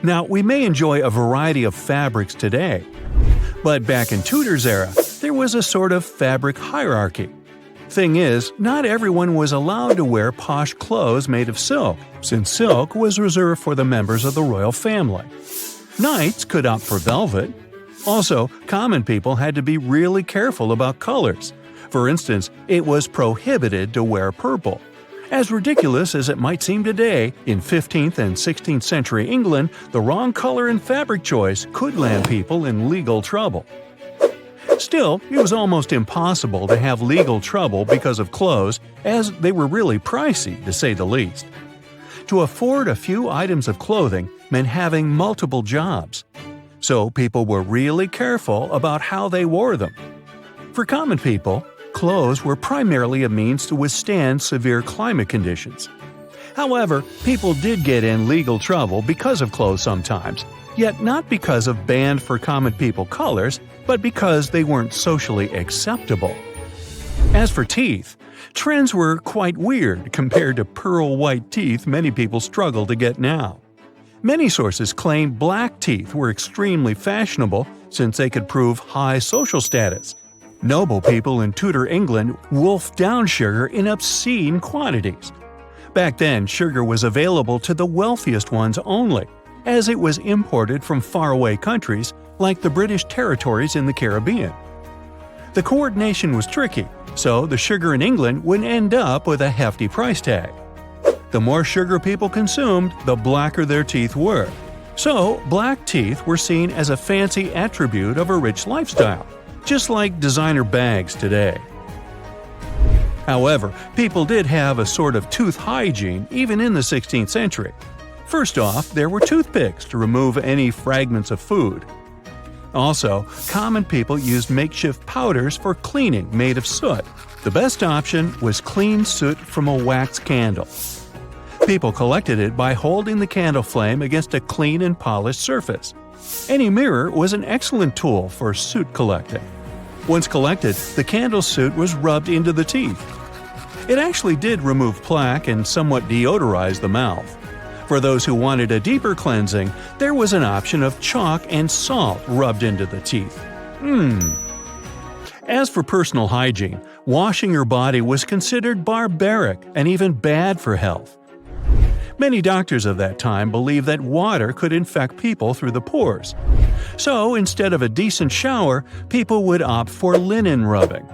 Now, we may enjoy a variety of fabrics today, but back in Tudor's era, there was a sort of fabric hierarchy. Thing is, not everyone was allowed to wear posh clothes made of silk, since silk was reserved for the members of the royal family. Knights could opt for velvet. Also, common people had to be really careful about colors. For instance, it was prohibited to wear purple. As ridiculous as it might seem today, in 15th and 16th century England, the wrong color and fabric choice could land people in legal trouble. Still, it was almost impossible to have legal trouble because of clothes, as they were really pricey, to say the least. To afford a few items of clothing meant having multiple jobs. So people were really careful about how they wore them. For common people, clothes were primarily a means to withstand severe climate conditions. However, people did get in legal trouble because of clothes sometimes, yet not because of banned for common people colors, but because they weren't socially acceptable. As for teeth, trends were quite weird compared to pearl-white teeth many people struggle to get now. Many sources claim black teeth were extremely fashionable since they could prove high social status. Noble people in Tudor England wolfed down sugar in obscene quantities. Back then, sugar was available to the wealthiest ones only, as it was imported from faraway countries like the British territories in the Caribbean. The coordination was tricky, so the sugar in England would end up with a hefty price tag. The more sugar people consumed, the blacker their teeth were. So, black teeth were seen as a fancy attribute of a rich lifestyle, just like designer bags today. However, people did have a sort of tooth hygiene even in the 16th century. First off, there were toothpicks to remove any fragments of food. Also, common people used makeshift powders for cleaning made of soot. The best option was clean soot from a wax candle. People collected it by holding the candle flame against a clean and polished surface. Any mirror was an excellent tool for soot collecting. Once collected, the candle soot was rubbed into the teeth. It actually did remove plaque and somewhat deodorize the mouth. For those who wanted a deeper cleansing, there was an option of chalk and salt rubbed into the teeth. As for personal hygiene, washing your body was considered barbaric and even bad for health. Many doctors of that time believed that water could infect people through the pores. So instead of a decent shower, people would opt for linen rubbing.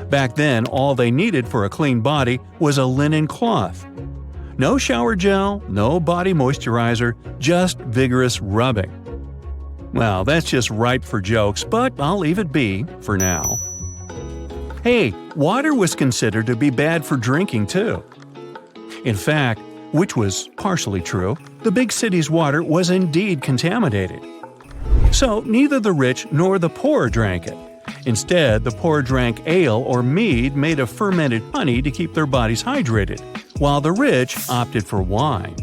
Back then, all they needed for a clean body was a linen cloth. No shower gel, no body moisturizer, just vigorous rubbing. Well, that's just ripe for jokes, but I'll leave it be for now. Hey, water was considered to be bad for drinking too. In fact, which was partially true, the big city's water was indeed contaminated. So neither the rich nor the poor drank it. Instead, the poor drank ale or mead made of fermented honey to keep their bodies hydrated, while the rich opted for wine.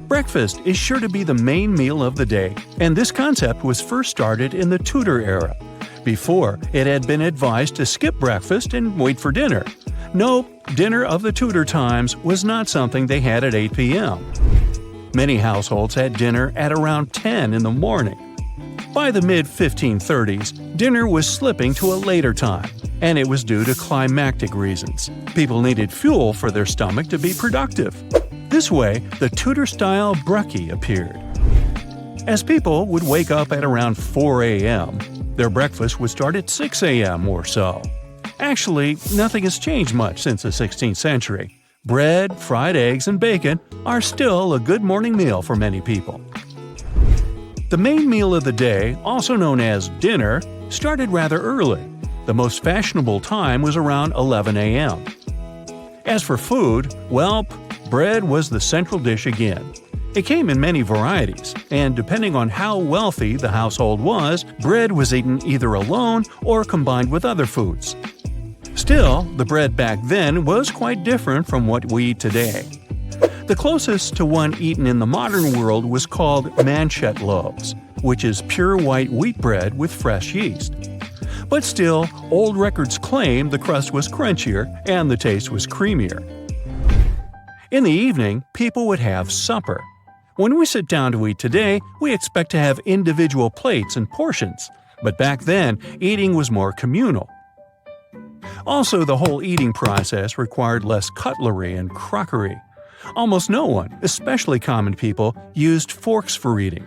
Breakfast is sure to be the main meal of the day, and this concept was first started in the Tudor era. Before, it had been advised to skip breakfast and wait for dinner. Nope, dinner of the Tudor times was not something they had at 8 p.m. Many households had dinner at around 10 in the morning. By the mid-1530s, dinner was slipping to a later time, and it was due to climactic reasons. People needed fuel for their stomach to be productive. This way, the Tudor-style brekkie appeared. As people would wake up at around 4 a.m., their breakfast would start at 6 a.m. or so. Actually, nothing has changed much since the 16th century. Bread, fried eggs, and bacon are still a good morning meal for many people. The main meal of the day, also known as dinner, started rather early. The most fashionable time was around 11 a.m. As for food, well, bread was the central dish again. It came in many varieties, and depending on how wealthy the household was, bread was eaten either alone or combined with other foods. Still, the bread back then was quite different from what we eat today. The closest to one eaten in the modern world was called manchette loaves, which is pure white wheat bread with fresh yeast. But still, old records claim the crust was crunchier and the taste was creamier. In the evening, people would have supper. When we sit down to eat today, we expect to have individual plates and portions, but back then, eating was more communal. Also, the whole eating process required less cutlery and crockery. Almost no one, especially common people, used forks for eating.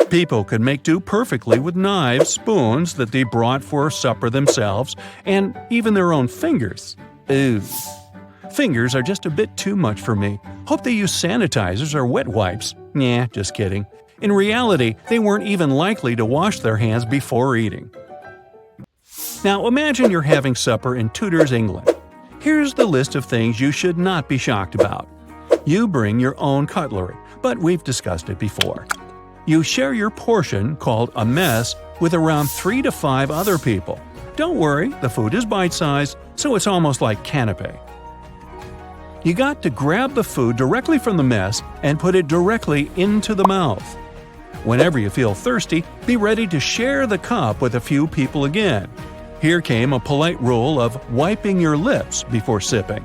People could make do perfectly with knives, spoons that they brought for supper themselves, and even their own fingers. Ew. Fingers are just a bit too much for me. Hope they use sanitizers or wet wipes. Nah, just kidding. In reality, they weren't even likely to wash their hands before eating. Now imagine you're having supper in Tudors, England. Here's the list of things you should not be shocked about. You bring your own cutlery, but we've discussed it before. You share your portion, called a mess, with around 3 to 5 other people. Don't worry, the food is bite-sized, so it's almost like canapé. You got to grab the food directly from the mess and put it directly into the mouth. Whenever you feel thirsty, be ready to share the cup with a few people again. Here came a polite rule of wiping your lips before sipping.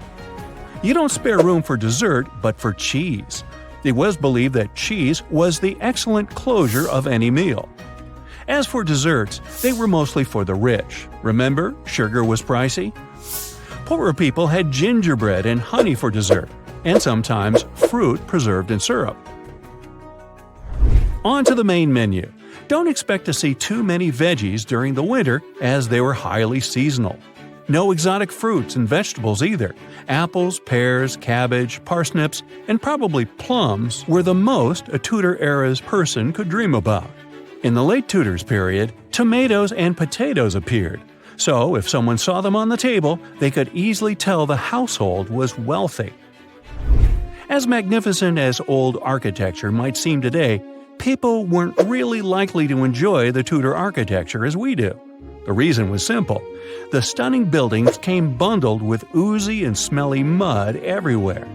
You don't spare room for dessert, but for cheese. It was believed that cheese was the excellent closure of any meal. As for desserts, they were mostly for the rich. Remember, sugar was pricey? Poorer people had gingerbread and honey for dessert, and sometimes fruit preserved in syrup. On to the main menu. Don't expect to see too many veggies during the winter, as they were highly seasonal. No exotic fruits and vegetables either. Apples, pears, cabbage, parsnips, and probably plums were the most a Tudor-era's person could dream about. In the late Tudors period, tomatoes and potatoes appeared. So, if someone saw them on the table, they could easily tell the household was wealthy. As magnificent as old architecture might seem today, people weren't really likely to enjoy the Tudor architecture as we do. The reason was simple. The stunning buildings came bundled with oozy and smelly mud everywhere.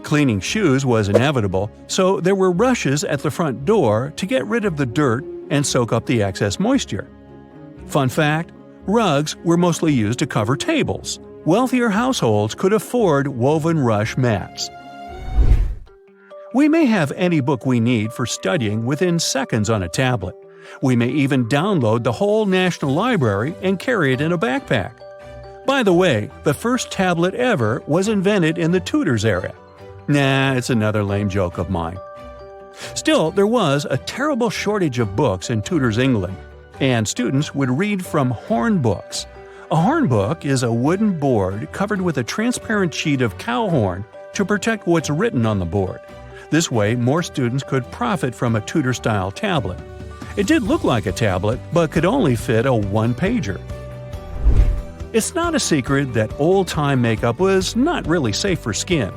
Cleaning shoes was inevitable, so there were rushes at the front door to get rid of the dirt and soak up the excess moisture. Fun fact: rugs were mostly used to cover tables. Wealthier households could afford woven rush mats. We may have any book we need for studying within seconds on a tablet. We may even download the whole National Library and carry it in a backpack. By the way, the first tablet ever was invented in the Tudors era. Nah, it's another lame joke of mine. Still, there was a terrible shortage of books in Tudors England, and students would read from horn books. A horn book is a wooden board covered with a transparent sheet of cow horn to protect what's written on the board. This way, more students could profit from a Tudor-style tablet. It did look like a tablet, but could only fit a one-pager. It's not a secret that old-time makeup was not really safe for skin.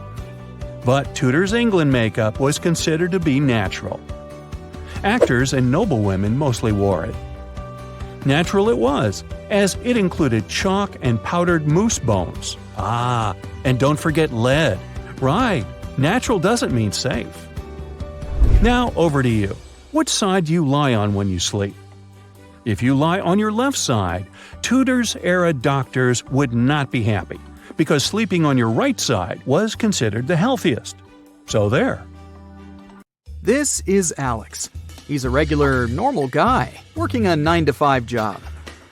But Tudors England makeup was considered to be natural. Actors and noblewomen mostly wore it. Natural it was, as it included chalk and powdered moose bones. And don't forget lead. Right, natural doesn't mean safe. Now over to you. Which side do you lie on when you sleep? If you lie on your left side, Tudors-era doctors would not be happy, because sleeping on your right side was considered the healthiest. So there. This is Alex. He's a regular, normal guy, working a 9-to-5 job.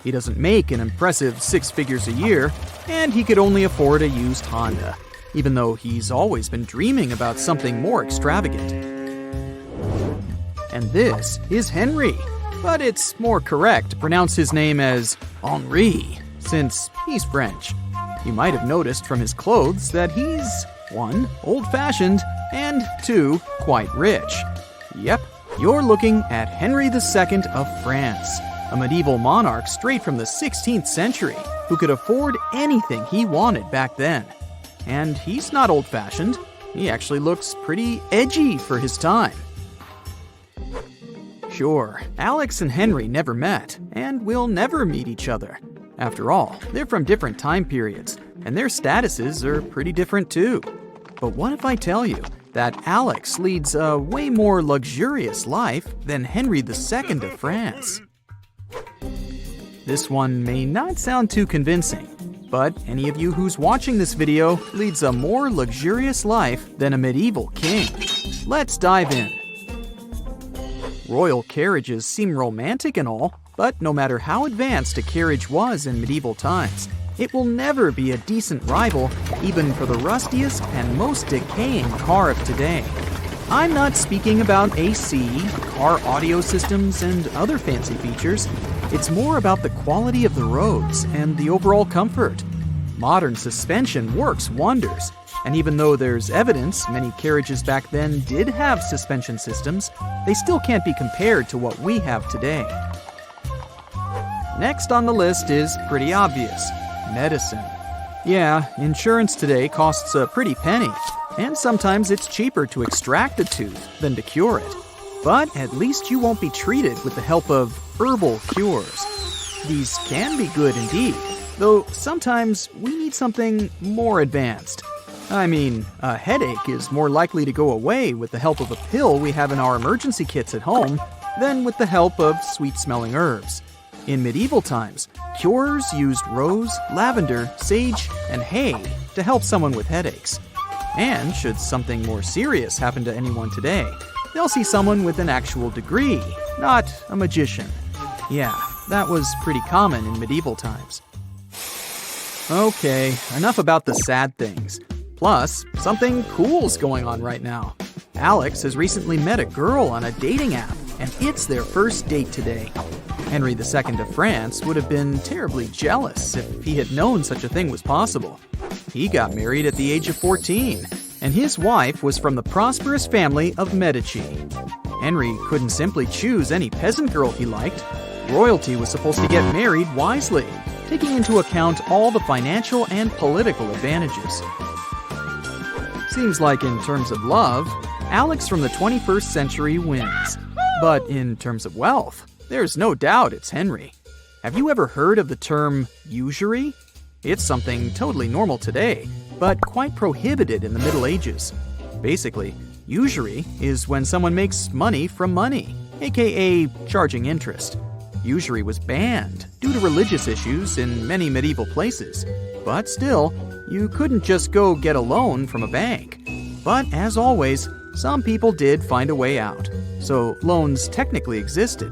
He doesn't make an impressive 6 figures a year, and he could only afford a used Honda, even though he's always been dreaming about something more extravagant. And this is Henry, but it's more correct to pronounce his name as Henri, since he's French. You might have noticed from his clothes that he's 1. Old-fashioned, and 2. Quite rich. Yep, you're looking at Henry II of France, a medieval monarch straight from the 16th century who could afford anything he wanted back then. And he's not old-fashioned. He actually looks pretty edgy for his time. Sure, Alex and Henry never met, and will never meet each other. After all, they're from different time periods, and their statuses are pretty different too. But what if I tell you that Alex leads a way more luxurious life than Henry II of France? This one may not sound too convincing, but any of you who's watching this video leads a more luxurious life than a medieval king. Let's dive in. Royal carriages seem romantic and all, but no matter how advanced a carriage was in medieval times, it will never be a decent rival even for the rustiest and most decaying car of today. I'm not speaking about AC, car audio systems, and other fancy features. It's more about the quality of the roads and the overall comfort. Modern suspension works wonders, and even though there's evidence many carriages back then did have suspension systems, they still can't be compared to what we have today. Next on the list is pretty obvious: medicine. Yeah, insurance today costs a pretty penny, and sometimes it's cheaper to extract a tooth than to cure it. But at least you won't be treated with the help of herbal cures. These can be good indeed, though sometimes we need something more advanced. I mean, a headache is more likely to go away with the help of a pill we have in our emergency kits at home than with the help of sweet-smelling herbs. In medieval times, curers used rose, lavender, sage, and hay to help someone with headaches. And should something more serious happen to anyone today, they'll see someone with an actual degree, not a magician. Yeah, that was pretty common in medieval times. Okay, enough about the sad things. Plus, something cool's going on right now. Alex has recently met a girl on a dating app, and it's their first date today. Henry II of France would have been terribly jealous if he had known such a thing was possible. He got married at the age of 14, and his wife was from the prosperous family of Medici. Henry couldn't simply choose any peasant girl he liked. Royalty was supposed to get married wisely, taking into account all the financial and political advantages. Seems like in terms of love, Alex from the 21st century wins. But in terms of wealth, there's no doubt it's Henry. Have you ever heard of the term usury? It's something totally normal today, but quite prohibited in the Middle Ages. Basically, usury is when someone makes money from money, aka charging interest. Usury was banned due to religious issues in many medieval places, but still, you couldn't just go get a loan from a bank. But as always, some people did find a way out, so loans technically existed.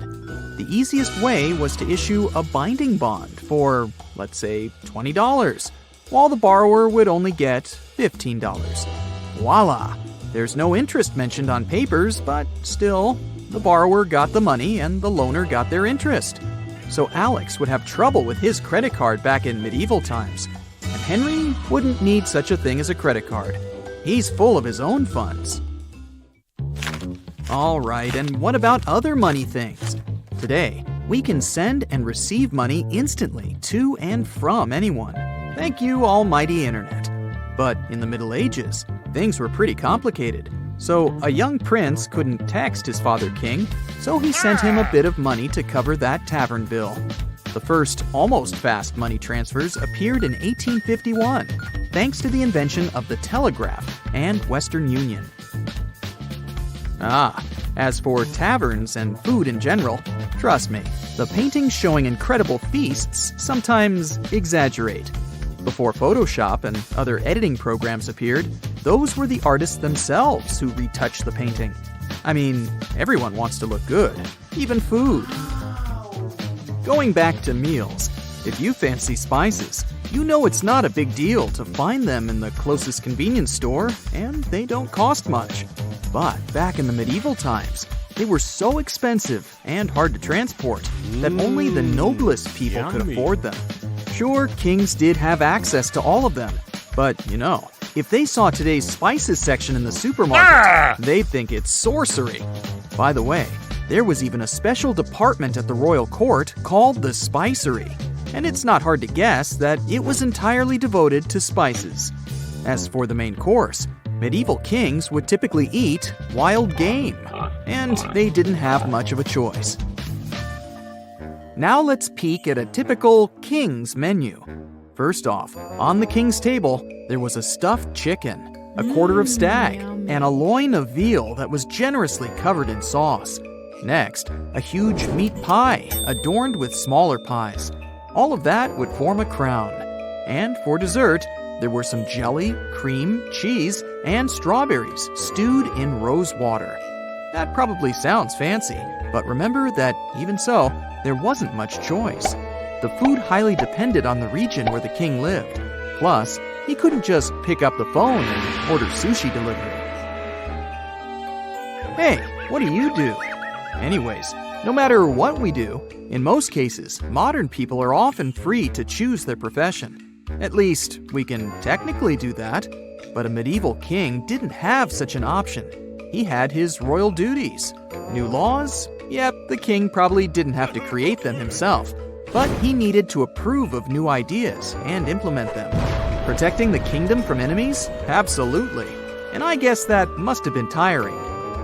The easiest way was to issue a binding bond for, let's say, $20, while the borrower would only get $15. Voila! There's no interest mentioned on papers, but still, the borrower got the money and the loaner got their interest. So Alex would have trouble with his credit card back in medieval times, and Henry wouldn't need such a thing as a credit card. He's full of his own funds. Alright, and what about other money things? Today, we can send and receive money instantly to and from anyone. Thank you, almighty internet. But in the Middle Ages, things were pretty complicated. So a young prince couldn't text his father king, so he sent him a bit of money to cover that tavern bill. The first almost fast money transfers appeared in 1851, thanks to the invention of the telegraph and Western Union. As for taverns and food in general, trust me, the paintings showing incredible feasts sometimes exaggerate. Before Photoshop and other editing programs appeared, those were the artists themselves who retouched the painting. I mean, everyone wants to look good, even food. Going back to meals, if you fancy spices, you know it's not a big deal to find them in the closest convenience store, and they don't cost much. But back in the medieval times, they were so expensive and hard to transport that only the noblest people could afford them. Sure, kings did have access to all of them, but if they saw today's spices section in the supermarket, they'd think it's sorcery. By the way, there was even a special department at the royal court called the spicery, and it's not hard to guess that it was entirely devoted to spices. As for the main course, medieval kings would typically eat wild game, and they didn't have much of a choice. Now let's peek at a typical king's menu. First off, on the king's table, there was a stuffed chicken, a quarter of stag, and a loin of veal that was generously covered in sauce. Next, a huge meat pie, adorned with smaller pies. All of that would form a crown. And for dessert, there were some jelly, cream, cheese, and strawberries stewed in rose water. That probably sounds fancy, But remember that even so, there wasn't much choice. The food highly depended on the region where the king lived. Plus, he couldn't just pick up the phone and order sushi delivery. Hey, what do you do? Anyways, no matter what we do, in most cases, modern people are often free to choose their profession. At least, we can technically do that. But a medieval king didn't have such an option. He had his royal duties. New laws? Yep, the king probably didn't have to create them himself. But he needed to approve of new ideas and implement them. Protecting the kingdom from enemies? Absolutely. And I guess that must have been tiring.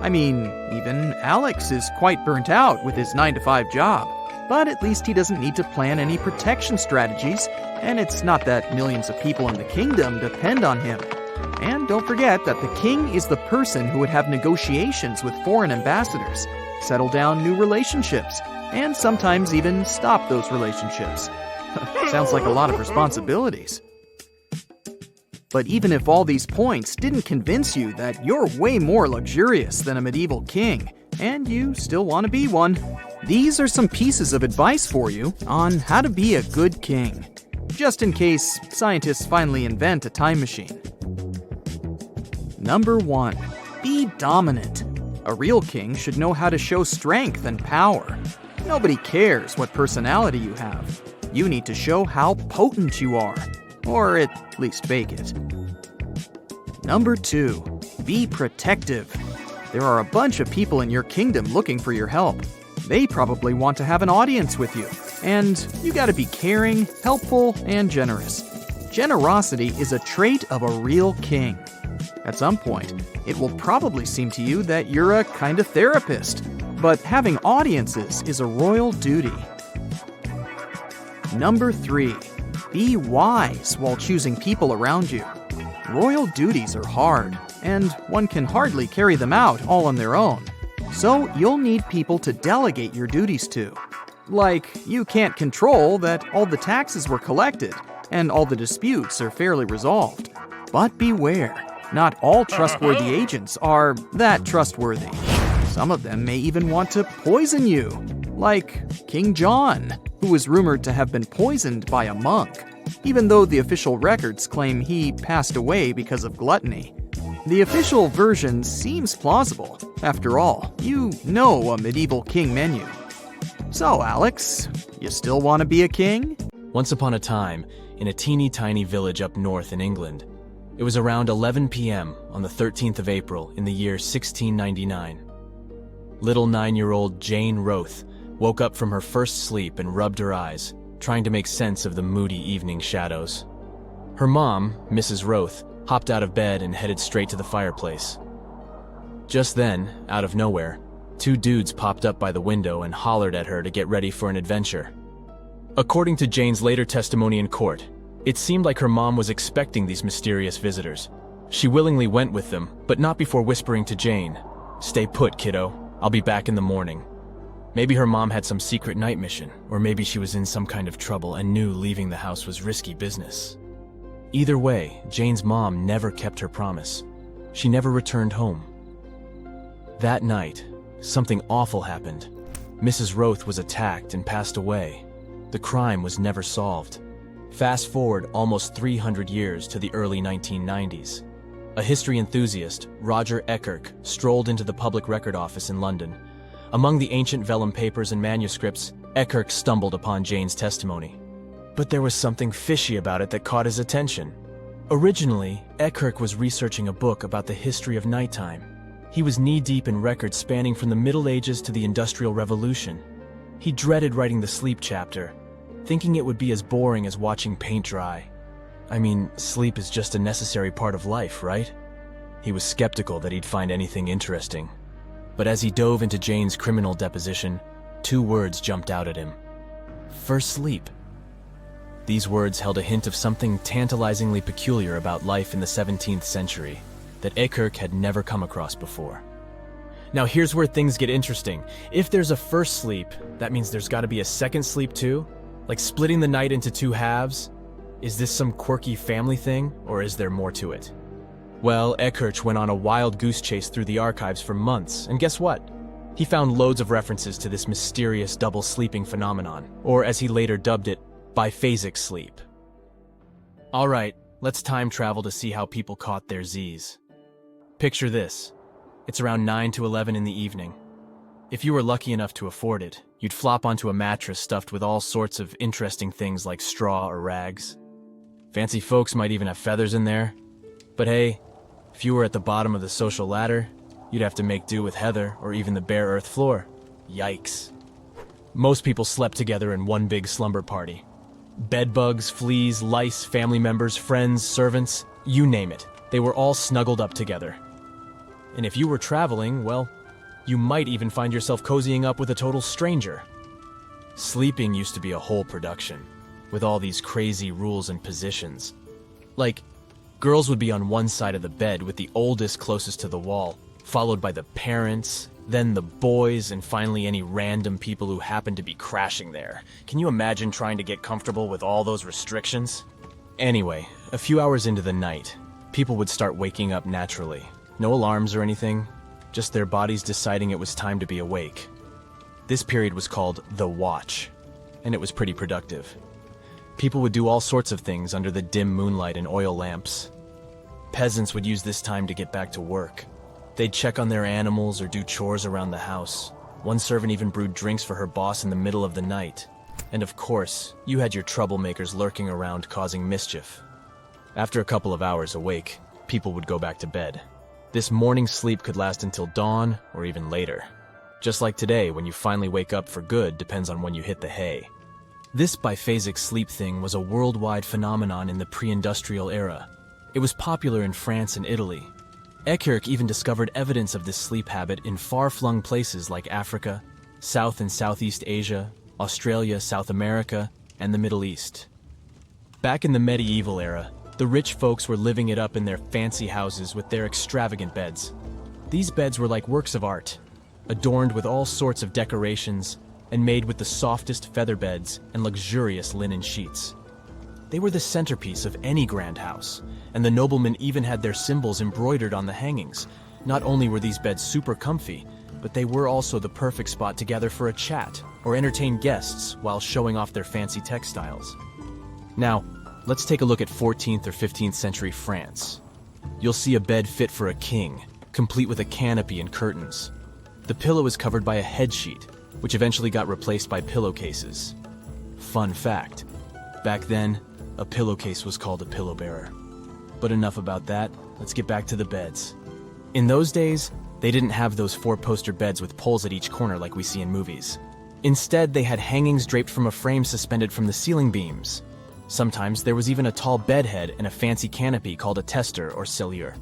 I mean, even Alex is quite burnt out with his 9-to-5 job. But at least he doesn't need to plan any protection strategies, and it's not that millions of people in the kingdom depend on him. And don't forget that the king is the person who would have negotiations with foreign ambassadors, settle down new relationships, and sometimes even stop those relationships. Sounds like a lot of responsibilities. But even if all these points didn't convince you that you're way more luxurious than a medieval king, and you still want to be one, these are some pieces of advice for you on how to be a good king, just in case scientists finally invent a time machine. Number 1. Be dominant. A real king should know how to show strength and power. Nobody cares what personality you have. You need to show how potent you are, or at least fake it. Number 2. Be protective. There are a bunch of people in your kingdom looking for your help. They probably want to have an audience with you, and you gotta be caring, helpful, and generous. Generosity is a trait of a real king. At some point, it will probably seem to you that you're a kind of therapist, but having audiences is a royal duty. Number 3. Be wise while choosing people around you. Royal duties are hard, and one can hardly carry them out all on their own. So you'll need people to delegate your duties to. Like, you can't control that all the taxes were collected, and all the disputes are fairly resolved. But beware. Not all trustworthy agents are that trustworthy. Some of them may even want to poison you, like King John, who was rumored to have been poisoned by a monk, even though the official records claim he passed away because of gluttony. The official version seems plausible. After all, you know a medieval king menu. So, Alex, you still want to be a king? Once upon a time, in a teeny-tiny village up north in England, it was around 11 p.m. on the 13th of April in the year 1699. Little 9-year-old Jane Roth woke up from her first sleep and rubbed her eyes, trying to make sense of the moody evening shadows. Her mom, Mrs. Roth, hopped out of bed and headed straight to the fireplace. Just then, out of nowhere, 2 dudes popped up by the window and hollered at her to get ready for an adventure. According to Jane's later testimony in court, it seemed like her mom was expecting these mysterious visitors. She willingly went with them, but not before whispering to Jane, "Stay put, kiddo. I'll be back in the morning." Maybe her mom had some secret night mission, or maybe she was in some kind of trouble and knew leaving the house was risky business. Either way, Jane's mom never kept her promise. She never returned home. That night, something awful happened. Mrs. Roth was attacked and passed away. The crime was never solved. Fast forward almost 300 years to the early 1990s. A history enthusiast, Roger Eckerk, strolled into the public record office in London. Among the ancient vellum papers and manuscripts, Eckerk stumbled upon Jane's testimony. But there was something fishy about it that caught his attention. Originally, Eckerk was researching a book about the history of nighttime. He was knee-deep in records spanning from the Middle Ages to the Industrial Revolution. He dreaded writing the sleep chapter, thinking it would be as boring as watching paint dry. I mean, sleep is just a necessary part of life, right? He was skeptical that he'd find anything interesting. But as he dove into Jane's criminal deposition, 2 words jumped out at him. First sleep. These words held a hint of something tantalizingly peculiar about life in the 17th century that Eckerk had never come across before. Now here's where things get interesting. If there's a first sleep, that means there's got to be a second sleep too? Like splitting the night into 2 halves? Is this some quirky family thing, or is there more to it? Well, Eckerk went on a wild goose chase through the archives for months, and guess what? He found loads of references to this mysterious double sleeping phenomenon, or as he later dubbed it, biphasic sleep. Alright, let's time travel to see how people caught their Z's. Picture this. It's around 9 to 11 in the evening. If you were lucky enough to afford it, you'd flop onto a mattress stuffed with all sorts of interesting things like straw or rags. Fancy folks might even have feathers in there. But hey, if you were at the bottom of the social ladder, you'd have to make do with heather or even the bare earth floor. Yikes. Most people slept together in one big slumber party. Bedbugs, fleas, lice, family members, friends, servants, you name it. They were all snuggled up together. And if you were traveling, well, you might even find yourself cozying up with a total stranger. Sleeping used to be a whole production, with all these crazy rules and positions. Like, girls would be on one side of the bed with the oldest closest to the wall, followed by the parents, then the boys, and finally any random people who happened to be crashing there. Can you imagine trying to get comfortable with all those restrictions? Anyway, a few hours into the night, people would start waking up naturally. No alarms or anything, just their bodies deciding it was time to be awake. This period was called the Watch, and it was pretty productive. People would do all sorts of things under the dim moonlight and oil lamps. Peasants would use this time to get back to work. They'd check on their animals or do chores around the house. One servant even brewed drinks for her boss in the middle of the night. And of course, you had your troublemakers lurking around causing mischief. After a couple of hours awake, people would go back to bed. This morning sleep could last until dawn or even later. Just like today, when you finally wake up for good depends on when you hit the hay. This biphasic sleep thing was a worldwide phenomenon in the pre-industrial era. It was popular in France and Italy. Ekirch even discovered evidence of this sleep habit in far-flung places like Africa, South and Southeast Asia, Australia, South America, and the Middle East. Back in the medieval era, the rich folks were living it up in their fancy houses with their extravagant beds. These beds were like works of art, adorned with all sorts of decorations and made with the softest feather beds and luxurious linen sheets. They were the centerpiece of any grand house, and the noblemen even had their symbols embroidered on the hangings. Not only were these beds super comfy, but they were also the perfect spot to gather for a chat or entertain guests while showing off their fancy textiles. Now, let's take a look at 14th or 15th century France. You'll see a bed fit for a king, complete with a canopy and curtains. The pillow is covered by a head sheet, which eventually got replaced by pillowcases. Fun fact, back then, a pillowcase was called a pillow bearer. But enough about that, let's get back to the beds. In those days, they didn't have those four-poster beds with poles at each corner like we see in movies. Instead, they had hangings draped from a frame suspended from the ceiling beams. Sometimes there was even a tall bedhead and a fancy canopy called a tester or cellure.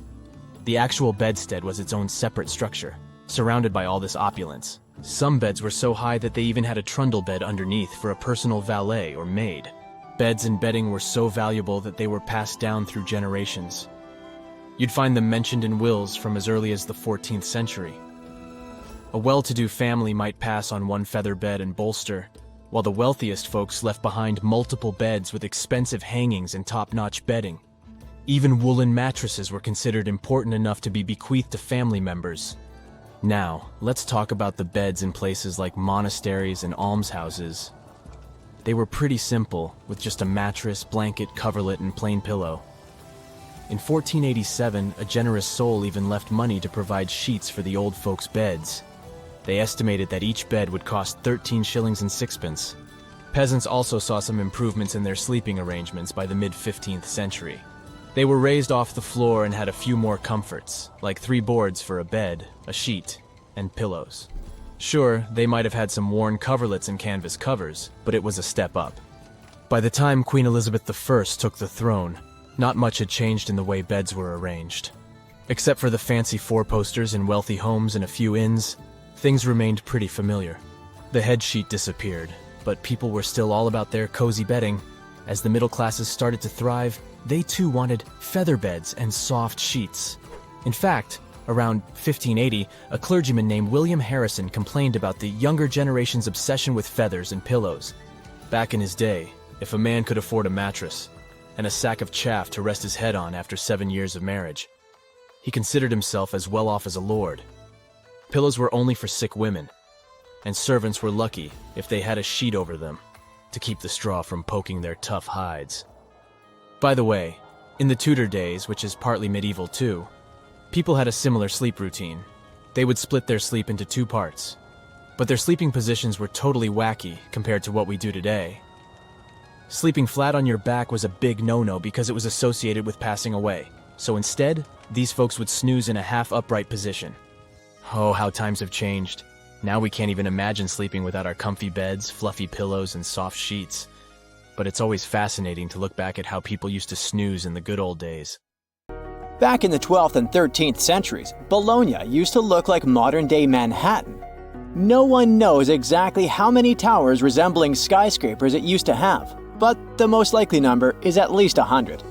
The actual bedstead was its own separate structure, surrounded by all this opulence. Some beds were so high that they even had a trundle bed underneath for a personal valet or maid. Beds and bedding were so valuable that they were passed down through generations. You'd find them mentioned in wills from as early as the 14th century. A well-to-do family might pass on one feather bed and bolster, while the wealthiest folks left behind multiple beds with expensive hangings and top-notch bedding. Even woolen mattresses were considered important enough to be bequeathed to family members. Now, let's talk about the beds in places like monasteries and almshouses. They were pretty simple, with just a mattress, blanket, coverlet, and plain pillow. In 1487, a generous soul even left money to provide sheets for the old folks' beds. They estimated that each bed would cost 13 shillings and sixpence. Peasants also saw some improvements in their sleeping arrangements by the mid-15th century. They were raised off the floor and had a few more comforts, like 3 boards for a bed, a sheet, and pillows. Sure, they might have had some worn coverlets and canvas covers, but it was a step up. By the time Queen Elizabeth I took the throne, not much had changed in the way beds were arranged. Except for the fancy four-posters in wealthy homes and a few inns, things remained pretty familiar. The head sheet disappeared, but people were still all about their cozy bedding. As the middle classes started to thrive, they too wanted feather beds and soft sheets. In fact, around 1580, a clergyman named William Harrison complained about the younger generation's obsession with feathers and pillows. Back in his day, if a man could afford a mattress and a sack of chaff to rest his head on after 7 years of marriage, he considered himself as well off as a lord. Pillows were only for sick women, and servants were lucky if they had a sheet over them to keep the straw from poking their tough hides. By the way, in the Tudor days, which is partly medieval too, people had a similar sleep routine. They would split their sleep into two parts, but their sleeping positions were totally wacky compared to what we do today. Sleeping flat on your back was a big no-no because it was associated with passing away, so instead, these folks would snooze in a half-upright position. Oh, how times have changed. Now we can't even imagine sleeping without our comfy beds, fluffy pillows, and soft sheets. But it's always fascinating to look back at how people used to snooze in the good old days. Back in the 12th and 13th centuries, Bologna used to look like modern-day Manhattan. No one knows exactly how many towers resembling skyscrapers it used to have, but the most likely number is at least 100.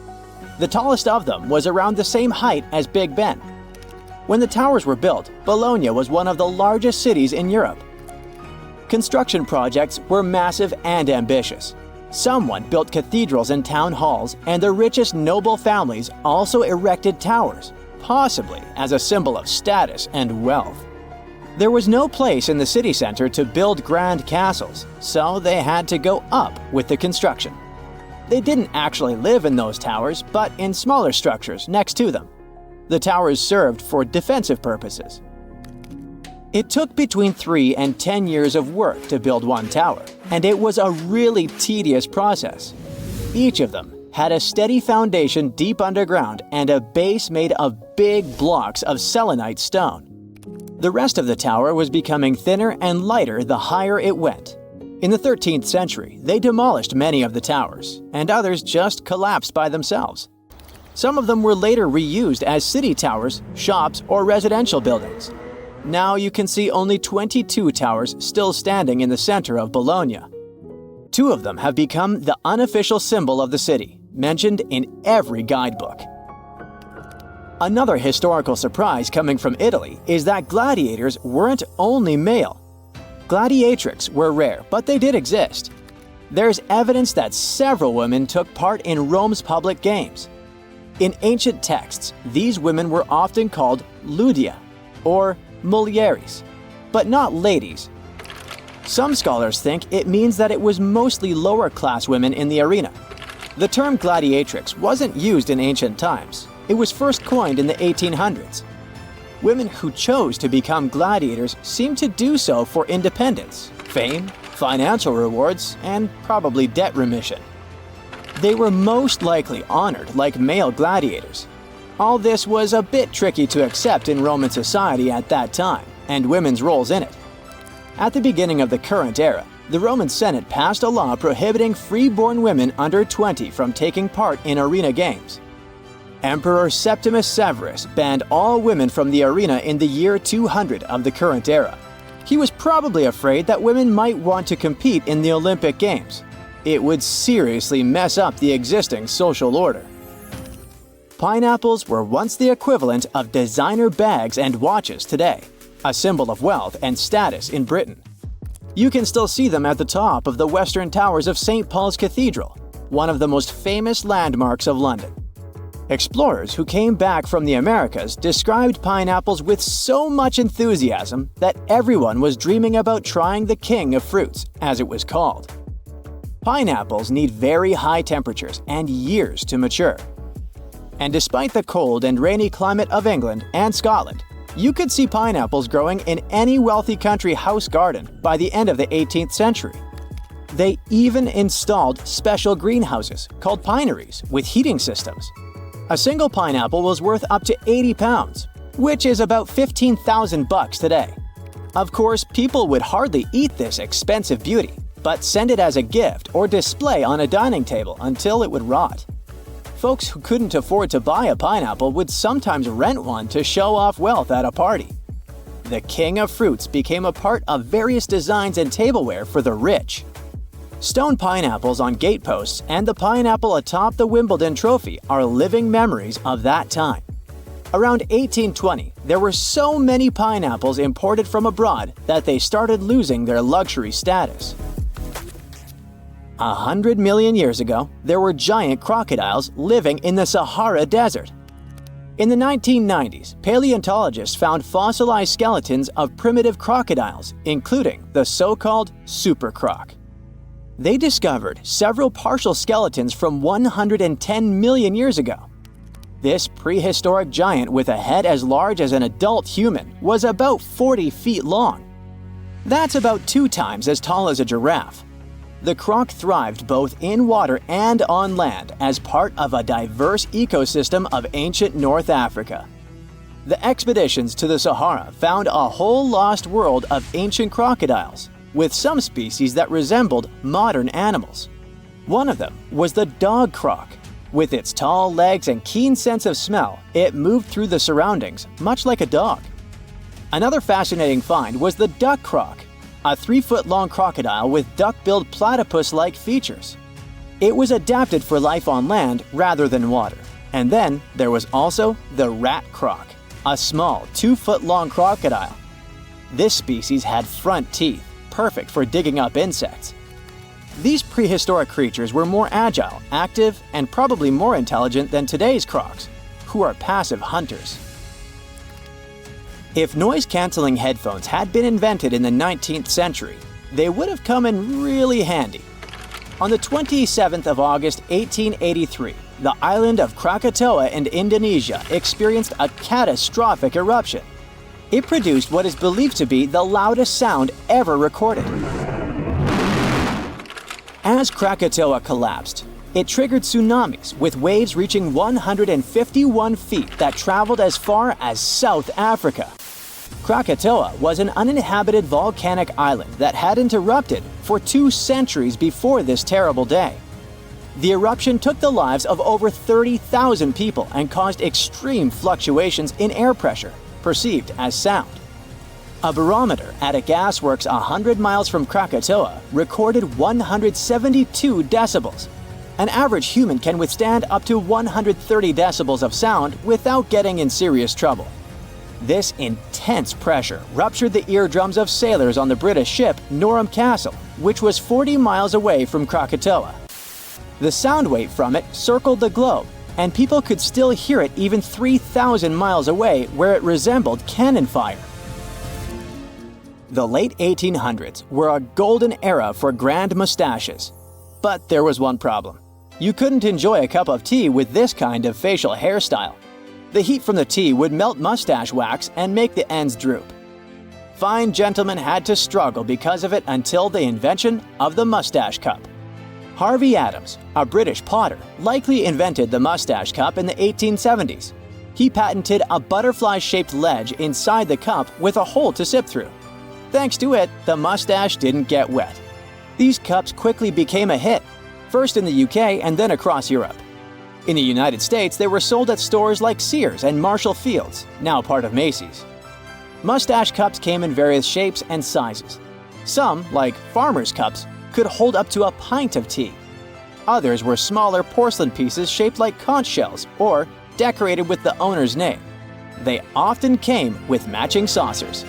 The tallest of them was around the same height as Big Ben. When the towers were built, Bologna was one of the largest cities in Europe. Construction projects were massive and ambitious. Someone built cathedrals and town halls, and the richest noble families also erected towers, possibly as a symbol of status and wealth. There was no place in the city center to build grand castles, so they had to go up with the construction. They didn't actually live in those towers, but in smaller structures next to them. The towers served for defensive purposes. It took between 3 and 10 years of work to build one tower, and it was a really tedious process. Each of them had a steady foundation deep underground and a base made of big blocks of selenite stone. The rest of the tower was becoming thinner and lighter the higher it went. In the 13th century, they demolished many of the towers, and others just collapsed by themselves. Some of them were later reused as city towers, shops, or residential buildings. Now you can see only 22 towers still standing in the center of Bologna. 2 of them have become the unofficial symbol of the city, mentioned in every guidebook. Another historical surprise coming from Italy is that gladiators weren't only male. Gladiatrix were rare, but they did exist. There's evidence that several women took part in Rome's public games. In ancient texts, these women were often called ludia, or mulieres, but not ladies. Some scholars think it means that it was mostly lower-class women in the arena. The term gladiatrix wasn't used in ancient times. It was first coined in the 1800s. Women who chose to become gladiators seemed to do so for independence, fame, financial rewards, and probably debt remission. They were most likely honored like male gladiators. All this was a bit tricky to accept in Roman society at that time, and women's roles in it. At the beginning of the current era, the Roman Senate passed a law prohibiting free-born women under 20 from taking part in arena games. Emperor Septimus Severus banned all women from the arena in the year 200 of the current era. He was probably afraid that women might want to compete in the Olympic Games. It would seriously mess up the existing social order. Pineapples were once the equivalent of designer bags and watches today, a symbol of wealth and status in Britain. You can still see them at the top of the western towers of St. Paul's Cathedral, one of the most famous landmarks of London. Explorers who came back from the Americas described pineapples with so much enthusiasm that everyone was dreaming about trying the king of fruits, as it was called. Pineapples need very high temperatures and years to mature. And despite the cold and rainy climate of England and Scotland, you could see pineapples growing in any wealthy country house garden by the end of the 18th century. They even installed special greenhouses called pineries with heating systems. A single pineapple was worth up to 80 pounds, which is about $15,000 today. Of course, people would hardly eat this expensive beauty, but send it as a gift or display on a dining table until it would rot. Folks who couldn't afford to buy a pineapple would sometimes rent one to show off wealth at a party. The king of fruits became a part of various designs and tableware for the rich. Stone pineapples on gateposts and the pineapple atop the Wimbledon trophy are living memories of that time. Around 1820, there were so many pineapples imported from abroad that they started losing their luxury status. 100 million years ago, there were giant crocodiles living in the Sahara Desert. In the 1990s, paleontologists found fossilized skeletons of primitive crocodiles, including the so-called super croc. They discovered several partial skeletons from 110 million years ago. This prehistoric giant with a head as large as an adult human was about 40 feet long. That's about 2 times as tall as a giraffe. The croc thrived both in water and on land as part of a diverse ecosystem of ancient North Africa. The expeditions to the Sahara found a whole lost world of ancient crocodiles, with some species that resembled modern animals. One of them was the dog croc. With its tall legs and keen sense of smell, it moved through the surroundings much like a dog. Another fascinating find was the duck croc, a 3-foot-long crocodile with duck-billed platypus-like features. It was adapted for life on land rather than water. And then there was also the rat croc, a small 2-foot-long crocodile. This species had front teeth, perfect for digging up insects. These prehistoric creatures were more agile, active, and probably more intelligent than today's crocs, who are passive hunters. If noise-canceling headphones had been invented in the 19th century, they would have come in really handy. On the 27th of August 1883, the island of Krakatoa in Indonesia experienced a catastrophic eruption. It produced what is believed to be the loudest sound ever recorded. As Krakatoa collapsed, it triggered tsunamis with waves reaching 151 feet that traveled as far as South Africa. Krakatoa was an uninhabited volcanic island that hadn't erupted for 2 centuries before this terrible day. The eruption took the lives of over 30,000 people and caused extreme fluctuations in air pressure, perceived as sound. A barometer at a gasworks 100 miles from Krakatoa recorded 172 decibels. An average human can withstand up to 130 decibels of sound without getting in serious trouble. This intense pressure ruptured the eardrums of sailors on the British ship Norham Castle, which was 40 miles away from Krakatoa. The sound wave from it circled the globe, and people could still hear it even 3,000 miles away where it resembled cannon fire. The late 1800s were a golden era for grand mustaches. But there was one problem. You couldn't enjoy a cup of tea with this kind of facial hairstyle. The heat from the tea would melt mustache wax and make the ends droop. Fine gentlemen had to struggle because of it until the invention of the Mustache Cup. Harvey Adams, a British potter, likely invented the Mustache Cup in the 1870s. He patented a butterfly-shaped ledge inside the cup with a hole to sip through. Thanks to it, the mustache didn't get wet. These cups quickly became a hit, first in the UK and then across Europe. In the United States, they were sold at stores like Sears and Marshall Field's, now part of Macy's. Mustache cups came in various shapes and sizes. Some, like farmers' cups, could hold up to a pint of tea. Others were smaller porcelain pieces shaped like conch shells or decorated with the owner's name. They often came with matching saucers.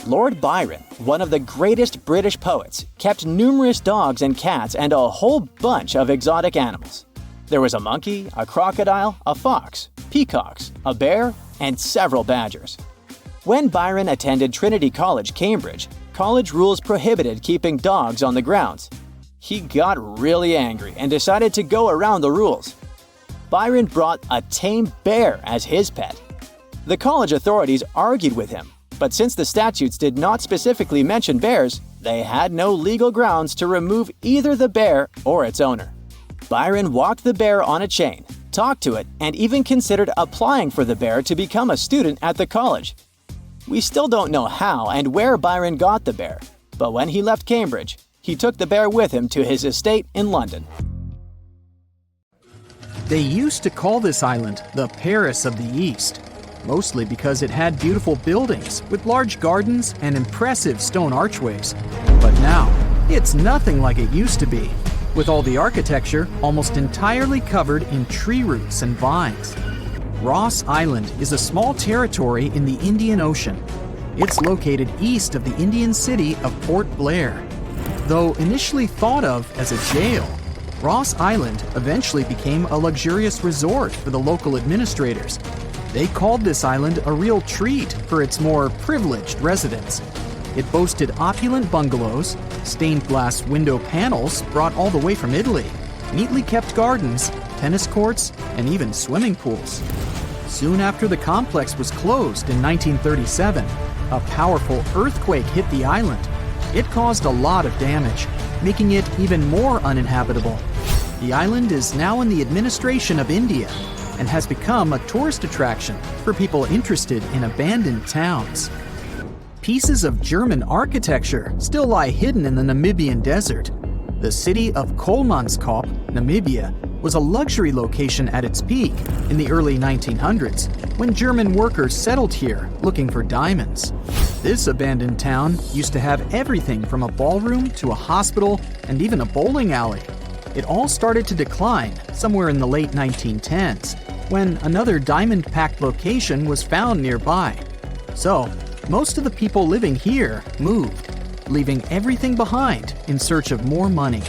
Lord Byron, one of the greatest British poets, kept numerous dogs and cats and a whole bunch of exotic animals. There was a monkey, a crocodile, a fox, peacocks, a bear, and several badgers. When Byron attended Trinity College, Cambridge, college rules prohibited keeping dogs on the grounds. He got really angry and decided to go around the rules. Byron brought a tame bear as his pet. The college authorities argued with him, but since the statutes did not specifically mention bears, they had no legal grounds to remove either the bear or its owner. Byron walked the bear on a chain, talked to it, and even considered applying for the bear to become a student at the college. We still don't know how and where Byron got the bear, but when he left Cambridge, he took the bear with him to his estate in London. They used to call this island the Paris of the East, mostly because it had beautiful buildings with large gardens and impressive stone archways. But now, it's nothing like it used to be, with all the architecture almost entirely covered in tree roots and vines. Ross Island is a small territory in the Indian Ocean. It's located east of the Indian city of Port Blair. Though initially thought of as a jail, Ross Island eventually became a luxurious resort for the local administrators. They called this island a real treat for its more privileged residents. It boasted opulent bungalows, stained glass window panels brought all the way from Italy, neatly kept gardens, tennis courts, and even swimming pools. Soon after the complex was closed in 1937, a powerful earthquake hit the island. It caused a lot of damage, making it even more uninhabitable. The island is now in the administration of India and has become a tourist attraction for people interested in abandoned towns. Pieces of German architecture still lie hidden in the Namibian desert. The city of Kolmansk, Namibia, was a luxury location at its peak in the early 1900s when German workers settled here looking for diamonds. This abandoned town used to have everything from a ballroom to a hospital and even a bowling alley. It all started to decline somewhere in the late 1910s when another diamond-packed location was found nearby. So, most of the people living here moved, leaving everything behind in search of more money.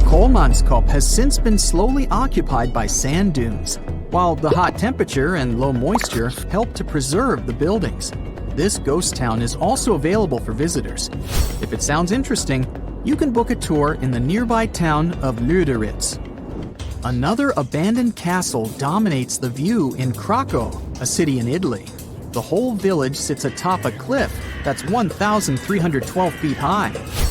Kolmansk has since been slowly occupied by sand dunes, while the hot temperature and low moisture help to preserve the buildings. This ghost town is also available for visitors. If it sounds interesting, you can book a tour in the nearby town of Lüderitz. Another abandoned castle dominates the view in Krako, a city in Italy. The whole village sits atop a cliff that's 1,312 feet high.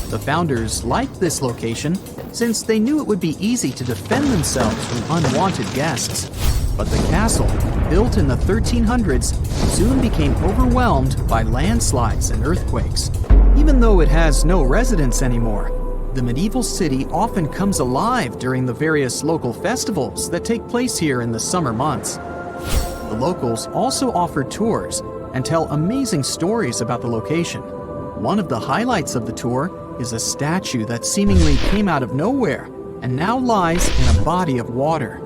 The founders liked this location since they knew it would be easy to defend themselves from unwanted guests. But the castle, built in the 1300s, soon became overwhelmed by landslides and earthquakes. Even though it has no residents anymore, the medieval city often comes alive during the various local festivals that take place here in the summer months. The locals also offer tours and tell amazing stories about the location. One of the highlights of the tour is a statue that seemingly came out of nowhere and now lies in a body of water.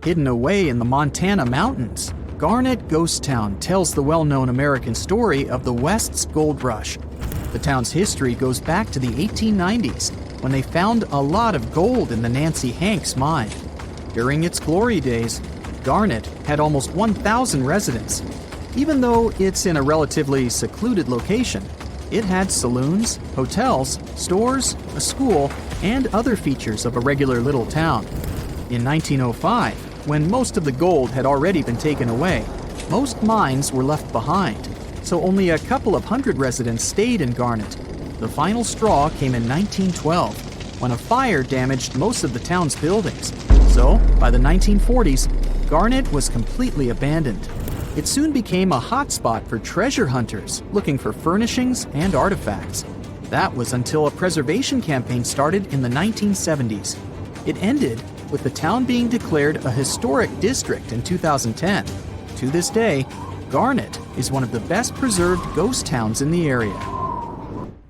Hidden away in the Montana mountains, Garnet Ghost Town tells the well-known American story of the West's gold rush. The town's history goes back to the 1890s, when they found a lot of gold in the Nancy Hanks mine. During its glory days, Garnet had almost 1,000 residents. Even though it's in a relatively secluded location, it had saloons, hotels, stores, a school, and other features of a regular little town. In 1905, when most of the gold had already been taken away, most mines were left behind, so only a couple of hundred residents stayed in Garnet. The final straw came in 1912, when a fire damaged most of the town's buildings. So, by the 1940s, Garnet was completely abandoned. It soon became a hotspot for treasure hunters looking for furnishings and artifacts. That was until a preservation campaign started in the 1970s. It ended with the town being declared a historic district in 2010. To this day, Garnet is one of the best preserved ghost towns in the area.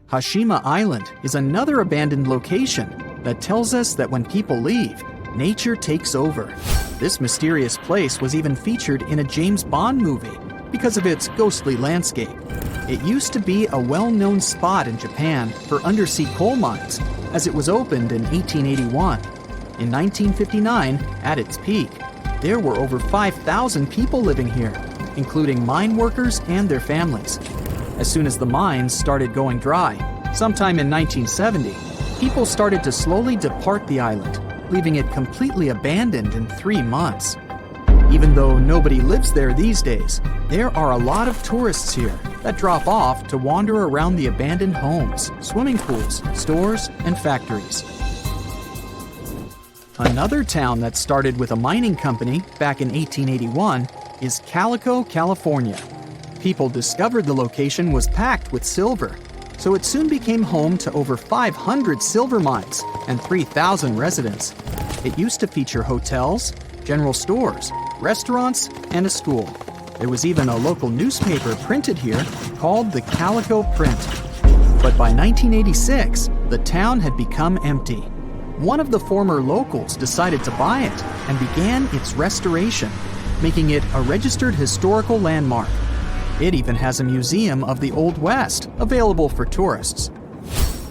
Hashima Island is another abandoned location that tells us that when people leave, nature takes over. This mysterious place was even featured in a James Bond movie because of its ghostly landscape. It used to be a well-known spot in Japan for undersea coal mines, as it was opened in 1881. In 1959, at its peak, there were over 5,000 people living here, including mine workers and their families. As soon as the mines started going dry, sometime in 1970, people started to slowly depart the island, leaving it completely abandoned in 3 months. Even though nobody lives there these days, there are a lot of tourists here that drop off to wander around the abandoned homes, swimming pools, stores, and factories. Another town that started with a mining company back in 1881 is Calico, California. People discovered the location was packed with silver, so it soon became home to over 500 silver mines and 3,000 residents. It used to feature hotels, general stores, restaurants, and a school. There was even a local newspaper printed here called the Calico Print. But by 1986, the town had become empty. One of the former locals decided to buy it and began its restoration, making it a registered historical landmark. It even has a museum of the Old West available for tourists.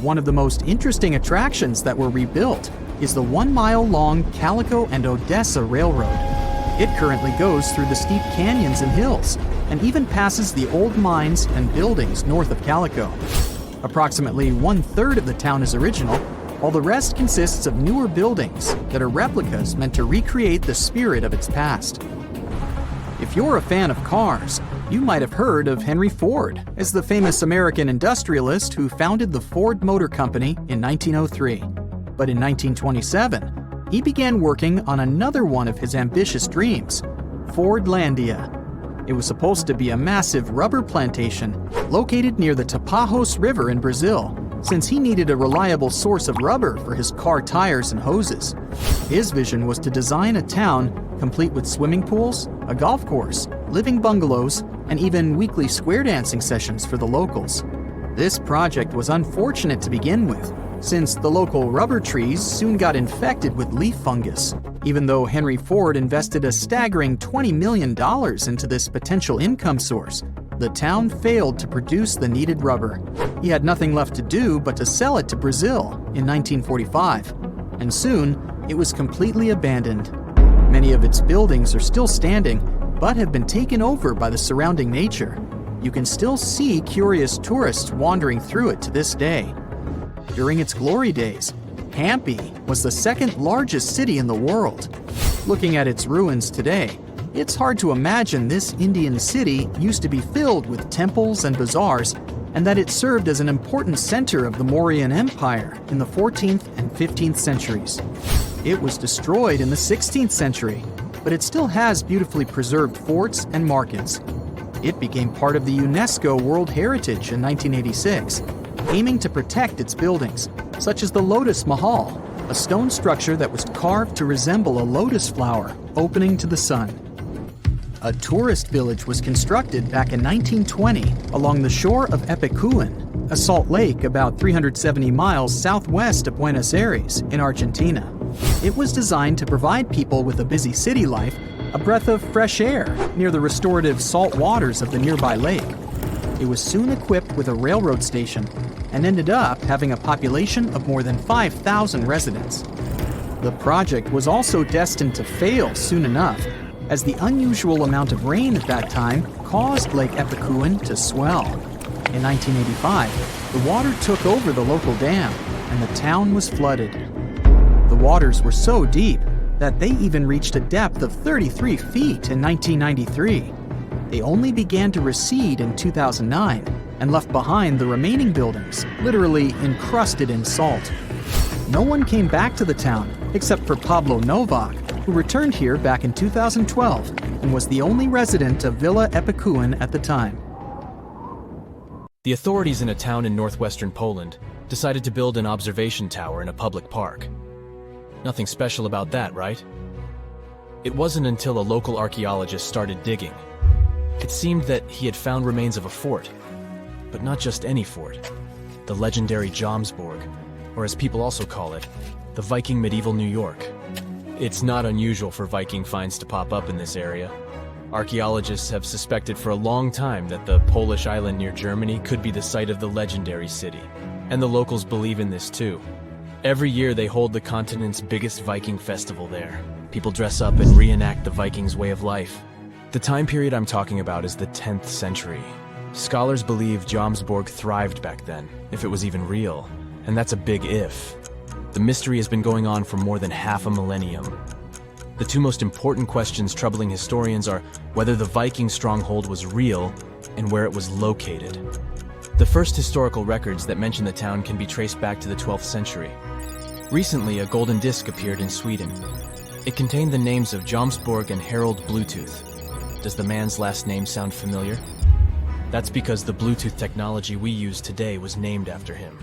One of the most interesting attractions that were rebuilt is the 1-mile-long Calico and Odessa Railroad. It currently goes through the steep canyons and hills, and even passes the old mines and buildings north of Calico. Approximately 1/3 of the town is original, while the rest consists of newer buildings that are replicas meant to recreate the spirit of its past. If you're a fan of cars, you might have heard of Henry Ford as the famous American industrialist who founded the Ford Motor Company in 1903. But in 1927, he began working on another one of his ambitious dreams, Ford Landia. It was supposed to be a massive rubber plantation located near the Tapajos River in Brazil, since he needed a reliable source of rubber for his car tires and hoses. His vision was to design a town complete with swimming pools, a golf course, living bungalows, and even weekly square dancing sessions for the locals. This project was unfortunate to begin with, since the local rubber trees soon got infected with leaf fungus. Even though Henry Ford invested a staggering $20 million into this potential income source, the town failed to produce the needed rubber. He had nothing left to do but to sell it to Brazil in 1945, and soon it was completely abandoned. Many of its buildings are still standing, but have been taken over by the surrounding nature. You can still see curious tourists wandering through it to this day. During its glory days, Hampi was the second largest city in the world. Looking at its ruins today, it's hard to imagine this Indian city used to be filled with temples and bazaars, and that it served as an important center of the Mauryan Empire in the 14th and 15th centuries. It was destroyed in the 16th century, but it still has beautifully preserved forts and markets. It became part of the UNESCO World Heritage in 1986, aiming to protect its buildings, such as the Lotus Mahal, a stone structure that was carved to resemble a lotus flower opening to the sun. A tourist village was constructed back in 1920 along the shore of Epicuén, a salt lake about 370 miles southwest of Buenos Aires in Argentina. It was designed to provide people with a busy city life a breath of fresh air near the restorative salt waters of the nearby lake. It was soon equipped with a railroad station and ended up having a population of more than 5,000 residents. The project was also destined to fail soon enough, as the unusual amount of rain at that time caused Lake Epicuén to swell. In 1985, the water took over the local dam, and the town was flooded. The waters were so deep that they even reached a depth of 33 feet in 1993. They only began to recede in 2009 and left behind the remaining buildings, literally encrusted in salt. No one came back to the town except for Pablo Novak, who returned here back in 2012 and was the only resident of Villa Epicuén at the time. The authorities in a town in northwestern Poland decided to build an observation tower in a public park. Nothing special about that, right? It wasn't until a local archaeologist started digging. It seemed that he had found remains of a fort, but not just any fort. The legendary Jsborg, or as people also call it, the Viking medieval New York. It's not unusual for Viking finds to pop up in this area. Archaeologists have suspected for a long time that the Polish island near Germany could be the site of the legendary city, and the locals believe in this too. Every year they hold the continent's biggest Viking festival there. People dress up and reenact the Vikings' way of life. The time period I'm talking about is the 10th century. Scholars believe Jsborg thrived back then, if it was even real, and that's a big if. The mystery has been going on for more than half a millennium. The two most important questions troubling historians are whether the Viking stronghold was real and where it was located. The first historical records that mention the town can be traced back to the 12th century. Recently, a golden disc appeared in Sweden. It contained the names of Jsborg and Harold Bluetooth. Does the man's last name sound familiar? That's because the Bluetooth technology we use today was named after him.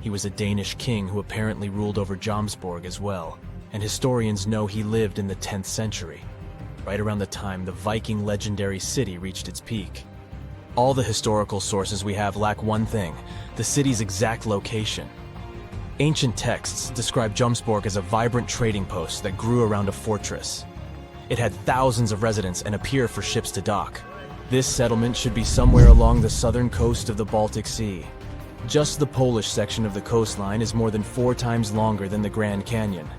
He was a Danish king who apparently ruled over Jsborg as well, and historians know he lived in the 10th century, right around the time the Viking legendary city reached its peak. All the historical sources we have lack one thing: the city's exact location. Ancient texts describe Jsborg as a vibrant trading post that grew around a fortress. It had thousands of residents and a pier for ships to dock. This settlement should be somewhere along the southern coast of the Baltic Sea. Just the Polish section of the coastline is more than 4 times longer than the Grand Canyon.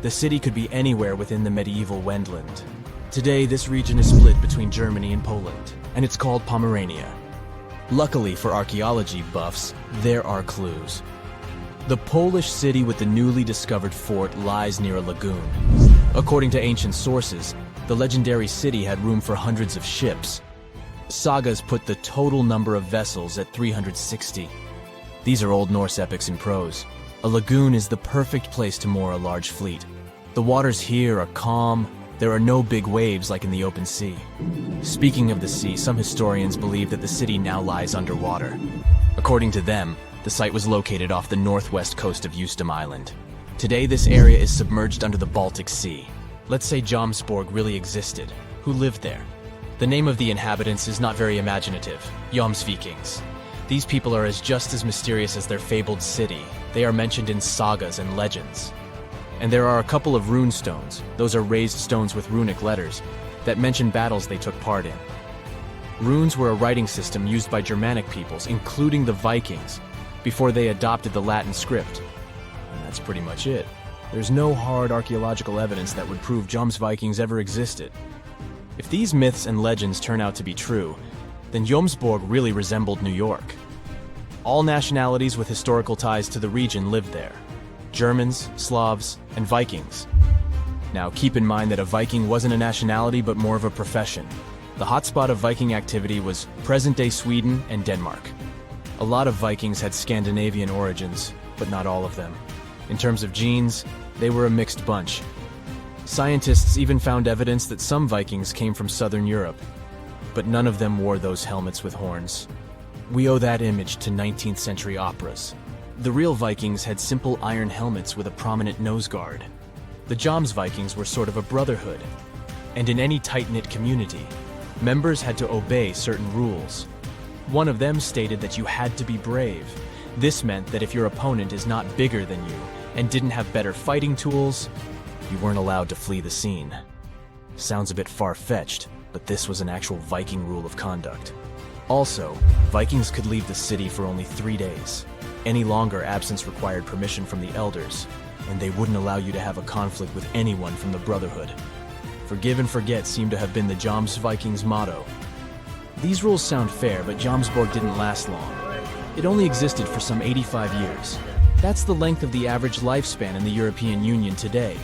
The city could be anywhere within the medieval Wendland. Today, this region is split between Germany and Poland, and it's called Pomerania. Luckily for archaeology buffs, there are clues. The Polish city with the newly discovered fort lies near a lagoon. According to ancient sources, the legendary city had room for hundreds of ships. Sagas put the total number of vessels at 360. These are Old Norse epics in prose. A lagoon is the perfect place to moor a large fleet. The waters here are calm. There are no big waves like in the open sea. Speaking of the sea, some historians believe that the city now lies underwater. According to them, the site was located off the northwest coast of Justum Island. Today, this area is submerged under the Baltic Sea. Let's say Jsborg really existed. Who lived there? The name of the inhabitants is not very imaginative. Jomsvikings. These people are just as mysterious as their fabled city. They are mentioned in sagas and legends. And there are a couple of rune stones, those are raised stones with runic letters, that mention battles they took part in. Runes were a writing system used by Germanic peoples, including the Vikings, before they adopted the Latin script. And that's pretty much it. There's no hard archaeological evidence that would prove Jomsvikings ever existed. If these myths and legends turn out to be true, then Jsborg really resembled New York. All nationalities with historical ties to the region lived there. Germans, Slavs, and Vikings. Now keep in mind that a Viking wasn't a nationality but more of a profession. The hotspot of Viking activity was present-day Sweden and Denmark. A lot of Vikings had Scandinavian origins, but not all of them. In terms of genes, they were a mixed bunch. Scientists even found evidence that some Vikings came from southern Europe, but none of them wore those helmets with horns. We owe that image to 19th century operas. The real Vikings had simple iron helmets with a prominent nose guard. The Jomsvikings were sort of a brotherhood, and in any tight-knit community, members had to obey certain rules. One of them stated that you had to be brave. This meant that if your opponent is not bigger than you and didn't have better fighting tools, you weren't allowed to flee the scene. Sounds a bit far-fetched, but this was an actual Viking rule of conduct. Also, Vikings could leave the city for only 3 days. Any longer, absence required permission from the elders, and they wouldn't allow you to have a conflict with anyone from the Brotherhood. Forgive and forget seemed to have been the Jomsvikings' motto. These rules sound fair, but Jomsborg didn't last long. It only existed for some 85 years. That's the length of the average lifespan in the European Union today.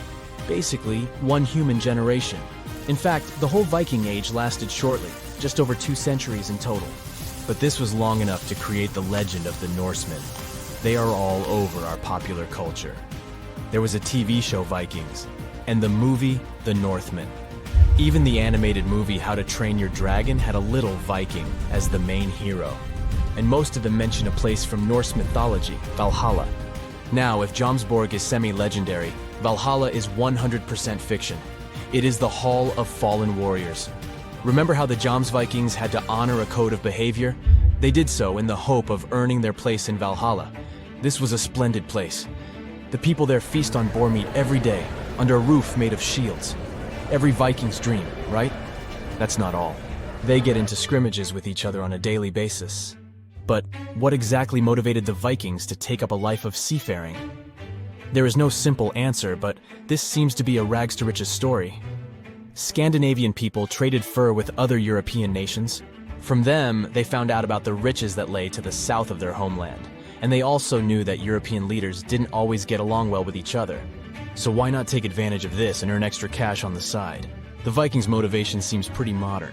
Basically, 1 human generation. In fact, the whole Viking Age lasted shortly, just over 2 centuries in total. But this was long enough to create the legend of the Norsemen. They are all over our popular culture. There was a TV show, Vikings, and the movie, The Northman. Even the animated movie How to Train Your Dragon had a little Viking as the main hero. And most of them mention a place from Norse mythology, Valhalla. Now, if Jomsborg is semi-legendary, Valhalla is 100% fiction. It is the Hall of Fallen Warriors. Remember how the Jomsvikings had to honor a code of behavior? They did so in the hope of earning their place in Valhalla. This was a splendid place. The people there feast on boar meat every day, under a roof made of shields. Every Viking's dream, right? That's not all. They get into scrimmages with each other on a daily basis. But what exactly motivated the Vikings to take up a life of seafaring? There is no simple answer, but this seems to be a rags to riches story. Scandinavian people traded fur with other European nations. From them, they found out about the riches that lay to the south of their homeland. And they also knew that European leaders didn't always get along well with each other. So why not take advantage of this and earn extra cash on the side? The Vikings' motivation seems pretty modern.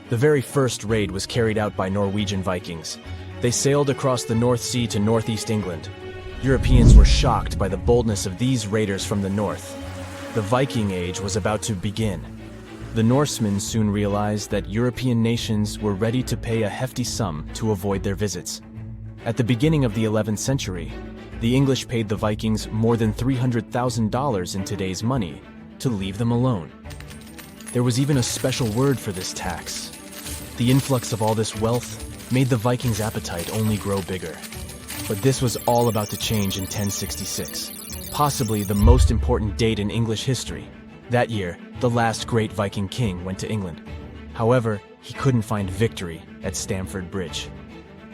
The very first raid was carried out by Norwegian Vikings. They sailed across the North Sea to northeast England. Europeans were shocked by the boldness of these raiders from the north. The Viking Age was about to begin. The Norsemen soon realized that European nations were ready to pay a hefty sum to avoid their visits. At the beginning of the 11th century, the English paid the Vikings more than $300,000 in today's money to leave them alone. There was even a special word for this tax. The influx of all this wealth made the Vikings' appetite only grow bigger. But this was all about to change in 1066, possibly the most important date in English history. That year, the last great Viking king went to England. However, he couldn't find victory at Stamford Bridge.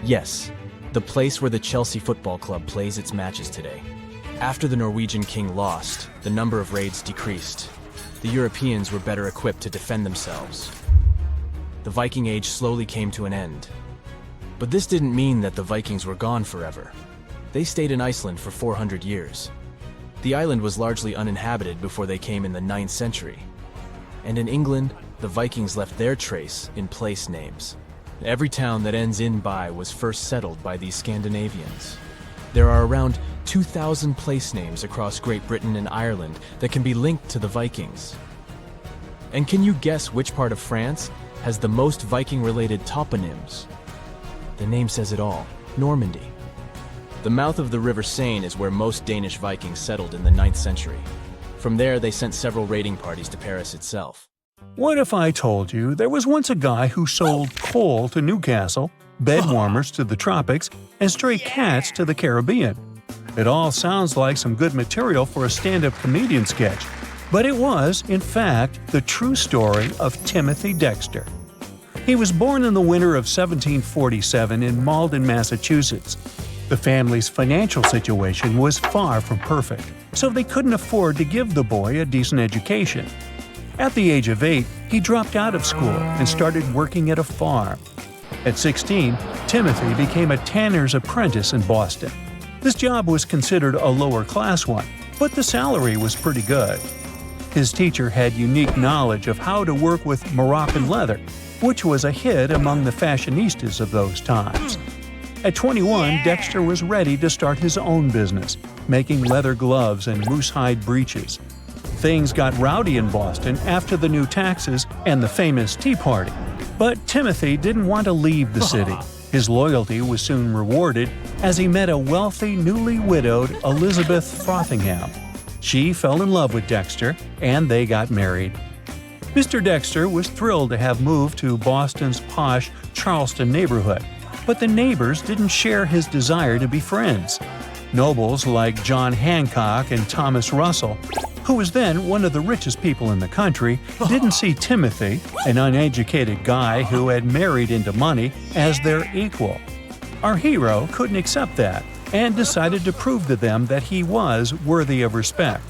Yes, the place where the Chelsea Football Club plays its matches today. After the Norwegian king lost, the number of raids decreased. The Europeans were better equipped to defend themselves. The Viking Age slowly came to an end. But this didn't mean that the Vikings were gone forever. They stayed in Iceland for 400 years. The island was largely uninhabited before they came in the 9th century. And in England, the Vikings left their trace in place names. Every town that ends in "by" was first settled by these Scandinavians. There are around 2,000 place names across Great Britain and Ireland that can be linked to the Vikings. And can you guess which part of France has the most Viking-related toponyms? The name says it all: Normandy. The mouth of the River Seine is where most Danish Vikings settled in the 9th century. From there, they sent several raiding parties to Paris itself. What if I told you there was once a guy who sold coal to Newcastle, bed warmers to the tropics, and stray cats to the Caribbean? It all sounds like some good material for a stand-up comedian sketch, but it was, in fact, the true story of Timothy Dexter. He was born in the winter of 1747 in Malden, Massachusetts. The family's financial situation was far from perfect, so they couldn't afford to give the boy a decent education. At the age of 8, he dropped out of school and started working at a farm. At 16, Timothy became a tanner's apprentice in Boston. This job was considered a lower-class one, but the salary was pretty good. His teacher had unique knowledge of how to work with Moroccan leather, which was a hit among the fashionistas of those times. At 21, Dexter was ready to start his own business, making leather gloves and moose-hide breeches. Things got rowdy in Boston after the new taxes and the famous Tea Party. But Timothy didn't want to leave the city. His loyalty was soon rewarded as he met a wealthy, newly widowed Elizabeth Frothingham. She fell in love with Dexter, and they got married. Mr. Dexter was thrilled to have moved to Boston's posh Charleston neighborhood, but the neighbors didn't share his desire to be friends. Nobles like John Hancock and Thomas Russell, who was then one of the richest people in the country, didn't see Timothy, an uneducated guy who had married into money, as their equal. Our hero couldn't accept that and decided to prove to them that he was worthy of respect.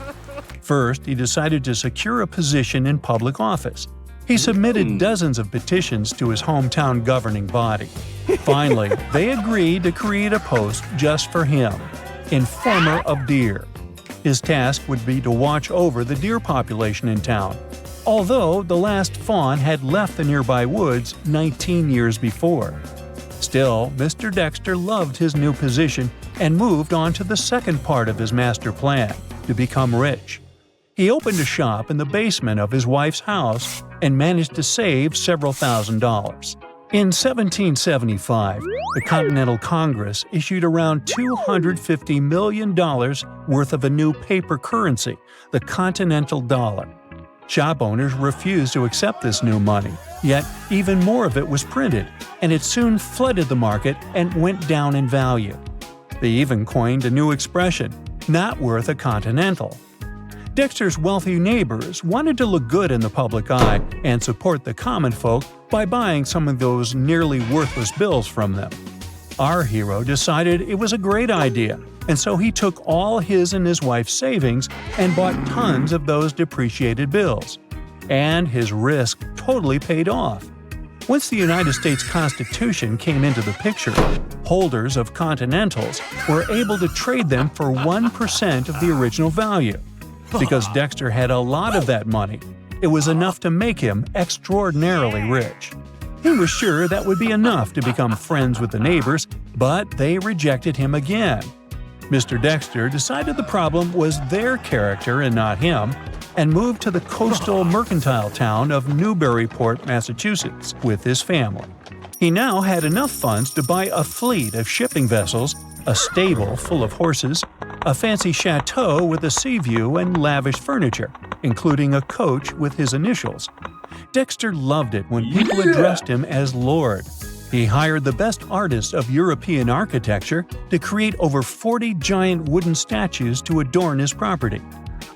First, he decided to secure a position in public office. He submitted dozens of petitions to his hometown governing body. Finally, they agreed to create a post just for him, Informer of Deer. His task would be to watch over the deer population in town, although the last fawn had left the nearby woods 19 years before. Still, Mr. Dexter loved his new position and moved on to the second part of his master plan, to become rich. He opened a shop in the basement of his wife's house and managed to save several $1,000s. In 1775, the Continental Congress issued around $250 million worth of a new paper currency, the Continental dollar. Shop owners refused to accept this new money, yet even more of it was printed, and it soon flooded the market and went down in value. They even coined a new expression, "not worth a Continental." Dexter's wealthy neighbors wanted to look good in the public eye and support the common folk by buying some of those nearly worthless bills from them. Our hero decided it was a great idea, and so he took all his and his wife's savings and bought tons of those depreciated bills. And his risk totally paid off. Once the United States Constitution came into the picture, holders of Continentals were able to trade them for 1% of the original value. Because Dexter had a lot of that money, it was enough to make him extraordinarily rich. He was sure that would be enough to become friends with the neighbors, but they rejected him again. Mr. Dexter decided the problem was their character and not him, and moved to the coastal mercantile town of Newburyport, Massachusetts, with his family. He now had enough funds to buy a fleet of shipping vessels, a stable full of horses, a fancy chateau with a sea view and lavish furniture, including a coach with his initials. Dexter loved it when people addressed him as Lord. He hired the best artists of European architecture to create over 40 giant wooden statues to adorn his property.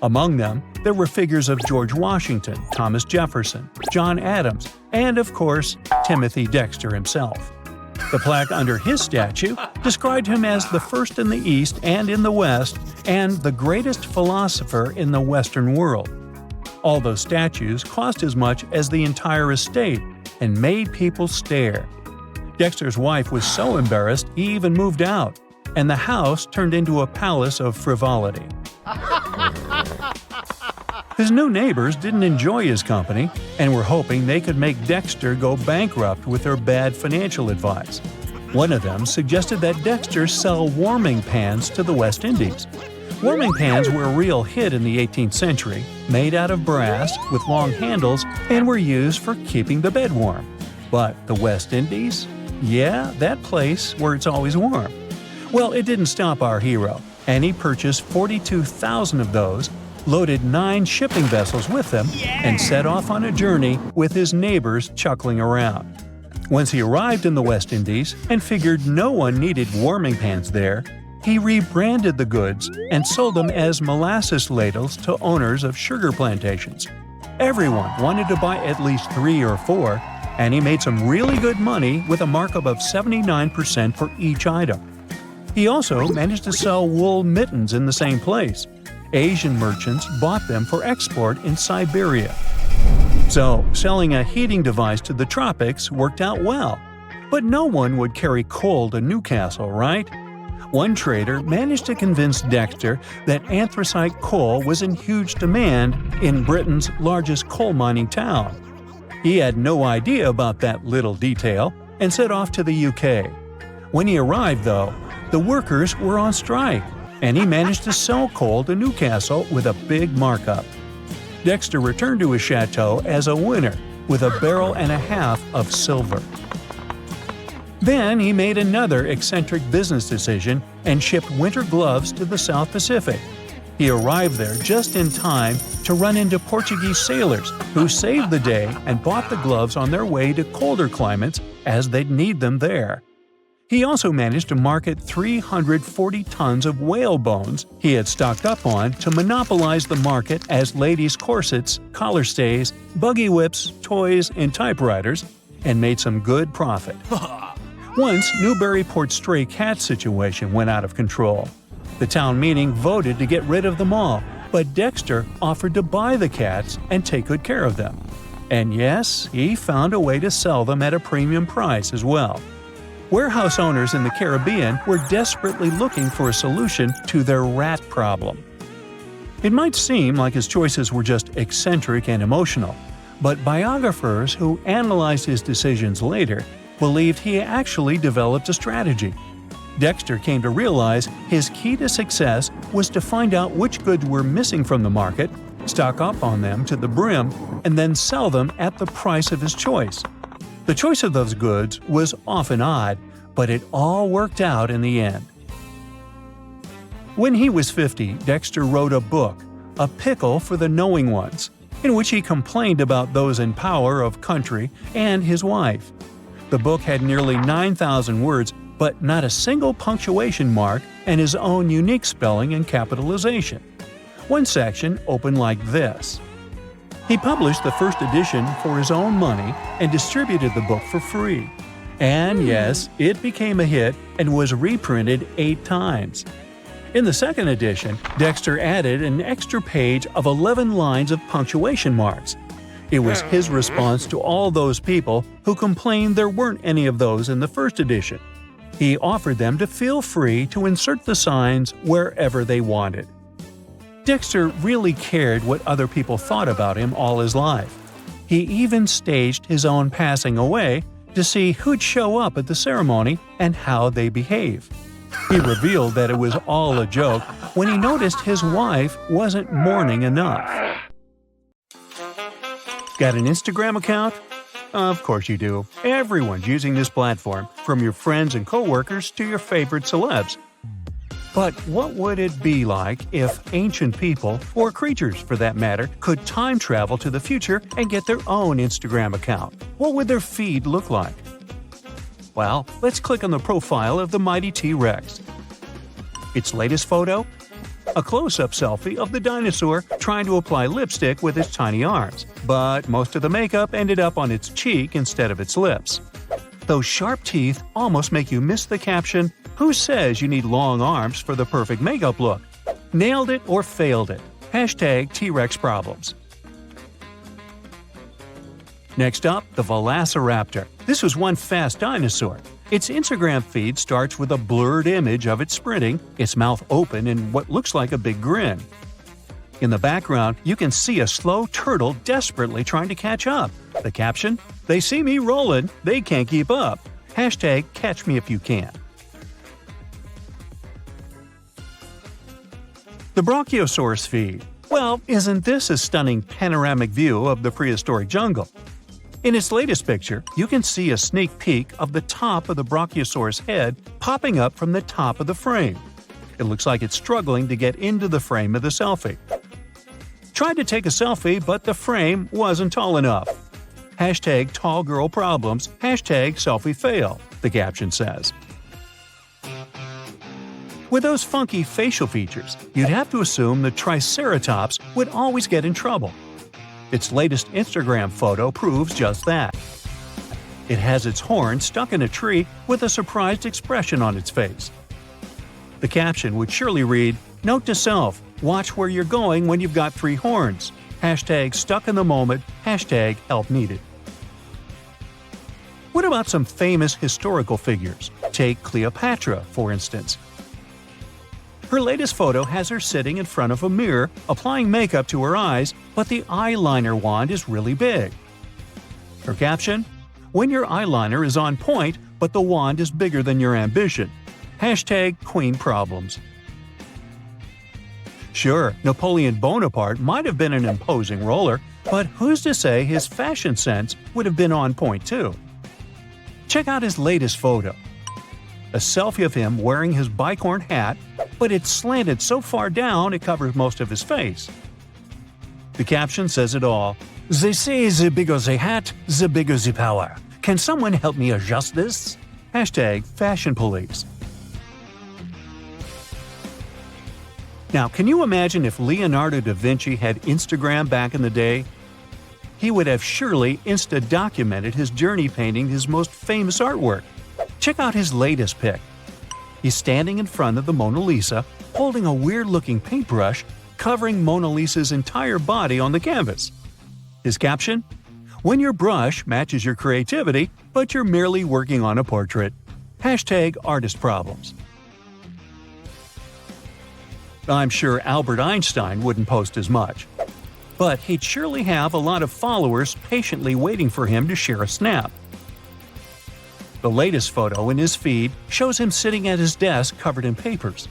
Among them, there were figures of George Washington, Thomas Jefferson, John Adams, and, of course, Timothy Dexter himself. The plaque under his statue described him as the first in the East and in the West, and the greatest philosopher in the Western world. All those statues cost as much as the entire estate and made people stare. Dexter's wife was so embarrassed he even moved out, and the house turned into a palace of frivolity. His new neighbors didn't enjoy his company and were hoping they could make Dexter go bankrupt with their bad financial advice. One of them suggested that Dexter sell warming pans to the West Indies. Warming pans were a real hit in the 18th century, made out of brass with long handles, and were used for keeping the bed warm. But the West Indies? Yeah, that place where it's always warm. Well, it didn't stop our hero, and he purchased 42,000 of those, loaded 9 shipping vessels with them, and set off on a journey with his neighbors chuckling around. Once he arrived in the West Indies and figured no one needed warming pans there, he rebranded the goods and sold them as molasses ladles to owners of sugar plantations. Everyone wanted to buy at least 3 or 4, and he made some really good money with a markup of 79% for each item. He also managed to sell wool mittens in the same place. Asian merchants bought them for export in Siberia. So, selling a heating device to the tropics worked out well. But no one would carry coal to Newcastle, right? One trader managed to convince Dexter that anthracite coal was in huge demand in Britain's largest coal mining town. He had no idea about that little detail and set off to the UK. When he arrived, though, the workers were on strike, and he managed to sell coal to Newcastle with a big markup. Dexter returned to his chateau as a winner with a barrel and a half of silver. Then he made another eccentric business decision and shipped winter gloves to the South Pacific. He arrived there just in time to run into Portuguese sailors who saved the day and bought the gloves on their way to colder climates as they'd need them there. He also managed to market 340 tons of whale bones he had stocked up on to monopolize the market as ladies' corsets, collar stays, buggy whips, toys, and typewriters, and made some good profit. Once, Newburyport's stray cat situation went out of control. The town meeting voted to get rid of them all, but Dexter offered to buy the cats and take good care of them. And yes, he found a way to sell them at a premium price as well. Warehouse owners in the Caribbean were desperately looking for a solution to their rat problem. It might seem like his choices were just eccentric and emotional, but biographers who analyzed his decisions later believed he actually developed a strategy. Dexter came to realize his key to success was to find out which goods were missing from the market, stock up on them to the brim, and then sell them at the price of his choice. The choice of those goods was often odd, but it all worked out in the end. When he was 50, Dexter wrote a book, A Pickle for the Knowing Ones, in which he complained about those in power of country and his wife. The book had nearly 9,000 words, but not a single punctuation mark and his own unique spelling and capitalization. One section opened like this. He published the first edition for his own money and distributed the book for free. And yes, it became a hit and was reprinted 8 times. In the second edition, Dexter added an extra page of 11 lines of punctuation marks. It was his response to all those people who complained there weren't any of those in the first edition. He offered them to feel free to insert the signs wherever they wanted. Dexter really cared what other people thought about him all his life. He even staged his own passing away to see who'd show up at the ceremony and how they behave. He revealed that it was all a joke when he noticed his wife wasn't mourning enough. Got an Instagram account? Of course you do. Everyone's using this platform, from your friends and coworkers to your favorite celebs. But what would it be like if ancient people, or creatures for that matter, could time travel to the future and get their own Instagram account? What would their feed look like? Well, let's click on the profile of the mighty T-Rex. Its latest photo? A close-up selfie of the dinosaur trying to apply lipstick with its tiny arms, but most of the makeup ended up on its cheek instead of its lips. Those sharp teeth almost make you miss the caption, "Who says you need long arms for the perfect makeup look?" Nailed it or failed it. Hashtag TRex problems. Next up, the Velociraptor. This was one fast dinosaur. Its Instagram feed starts with a blurred image of it sprinting, its mouth open in what looks like a big grin. In the background, you can see a slow turtle desperately trying to catch up. The caption? "They see me rolling, they can't keep up." Hashtag catch me if you can. The Brachiosaurus feed. Well, isn't this a stunning panoramic view of the prehistoric jungle? In its latest picture, you can see a sneak peek of the top of the Brachiosaurus head popping up from the top of the frame. It looks like it's struggling to get into the frame of the selfie. Tried to take a selfie, but the frame wasn't tall enough. Hashtag tall girl problems, hashtag selfie fail, the caption says. With those funky facial features, you'd have to assume the Triceratops would always get in trouble. Its latest Instagram photo proves just that. It has its horn stuck in a tree with a surprised expression on its face. The caption would surely read, "Note to self, watch where you're going when you've got 3 horns. Hashtag stuck in the moment, hashtag help needed." What about some famous historical figures? Take Cleopatra, for instance. Her latest photo has her sitting in front of a mirror, applying makeup to her eyes, but the eyeliner wand is really big. Her caption? "When your eyeliner is on point, but the wand is bigger than your ambition." Hashtag queen problems. Sure, Napoleon Bonaparte might have been an imposing roller, but who's to say his fashion sense would have been on point too? Check out his latest photo. A selfie of him wearing his bicorn hat, but it's slanted so far down it covers most of his face. The caption says it all. "They say the bigger the hat, the bigger the power. Can someone help me adjust this?" Hashtag fashion police. Now, can you imagine if Leonardo da Vinci had Instagram back in the day? He would have surely insta-documented his journey painting his most famous artwork. Check out his latest pic. He's standing in front of the Mona Lisa, holding a weird-looking paintbrush, covering Mona Lisa's entire body on the canvas. His caption? "When your brush matches your creativity, but you're merely working on a portrait." Hashtag artist problems. I'm sure Albert Einstein wouldn't post as much. But he'd surely have a lot of followers patiently waiting for him to share a snap. The latest photo in his feed shows him sitting at his desk covered in papers.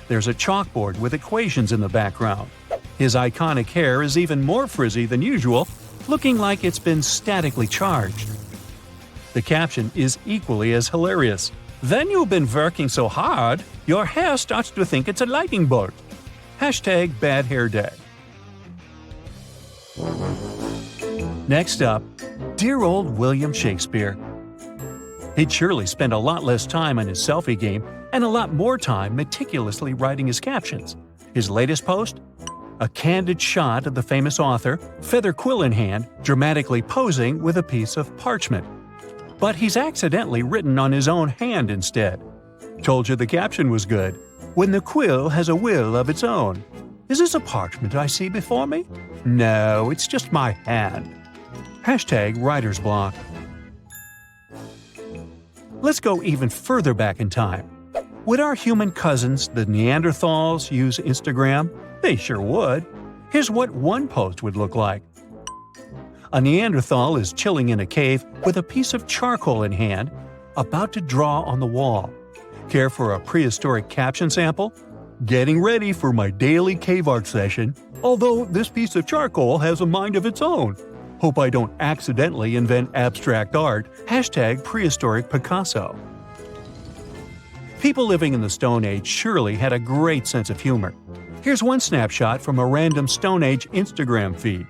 There's a chalkboard with equations in the background. His iconic hair is even more frizzy than usual, looking like it's been statically charged. The caption is equally as hilarious. "Then you've been working so hard, your hair starts to think it's a lightning bolt." Hashtag bad hair day. Next up, dear old William Shakespeare. He'd surely spend a lot less time on his selfie game and a lot more time meticulously writing his captions. His latest post? A candid shot of the famous author, feather quill in hand, dramatically posing with a piece of parchment. But he's accidentally written on his own hand instead. Told you the caption was good. "When the quill has a will of its own." Is this a parchment I see before me? No, it's just my hand. Hashtag writer's block. Let's go even further back in time. Would our human cousins, the Neanderthals, use Instagram? They sure would. Here's what one post would look like. A Neanderthal is chilling in a cave with a piece of charcoal in hand, about to draw on the wall. Care for a prehistoric caption sample? "Getting ready for my daily cave art session, although this piece of charcoal has a mind of its own. Hope I don't accidentally invent abstract art. Hashtag prehistoric Picasso." People living in the Stone Age surely had a great sense of humor. Here's one snapshot from a random Stone Age Instagram feed.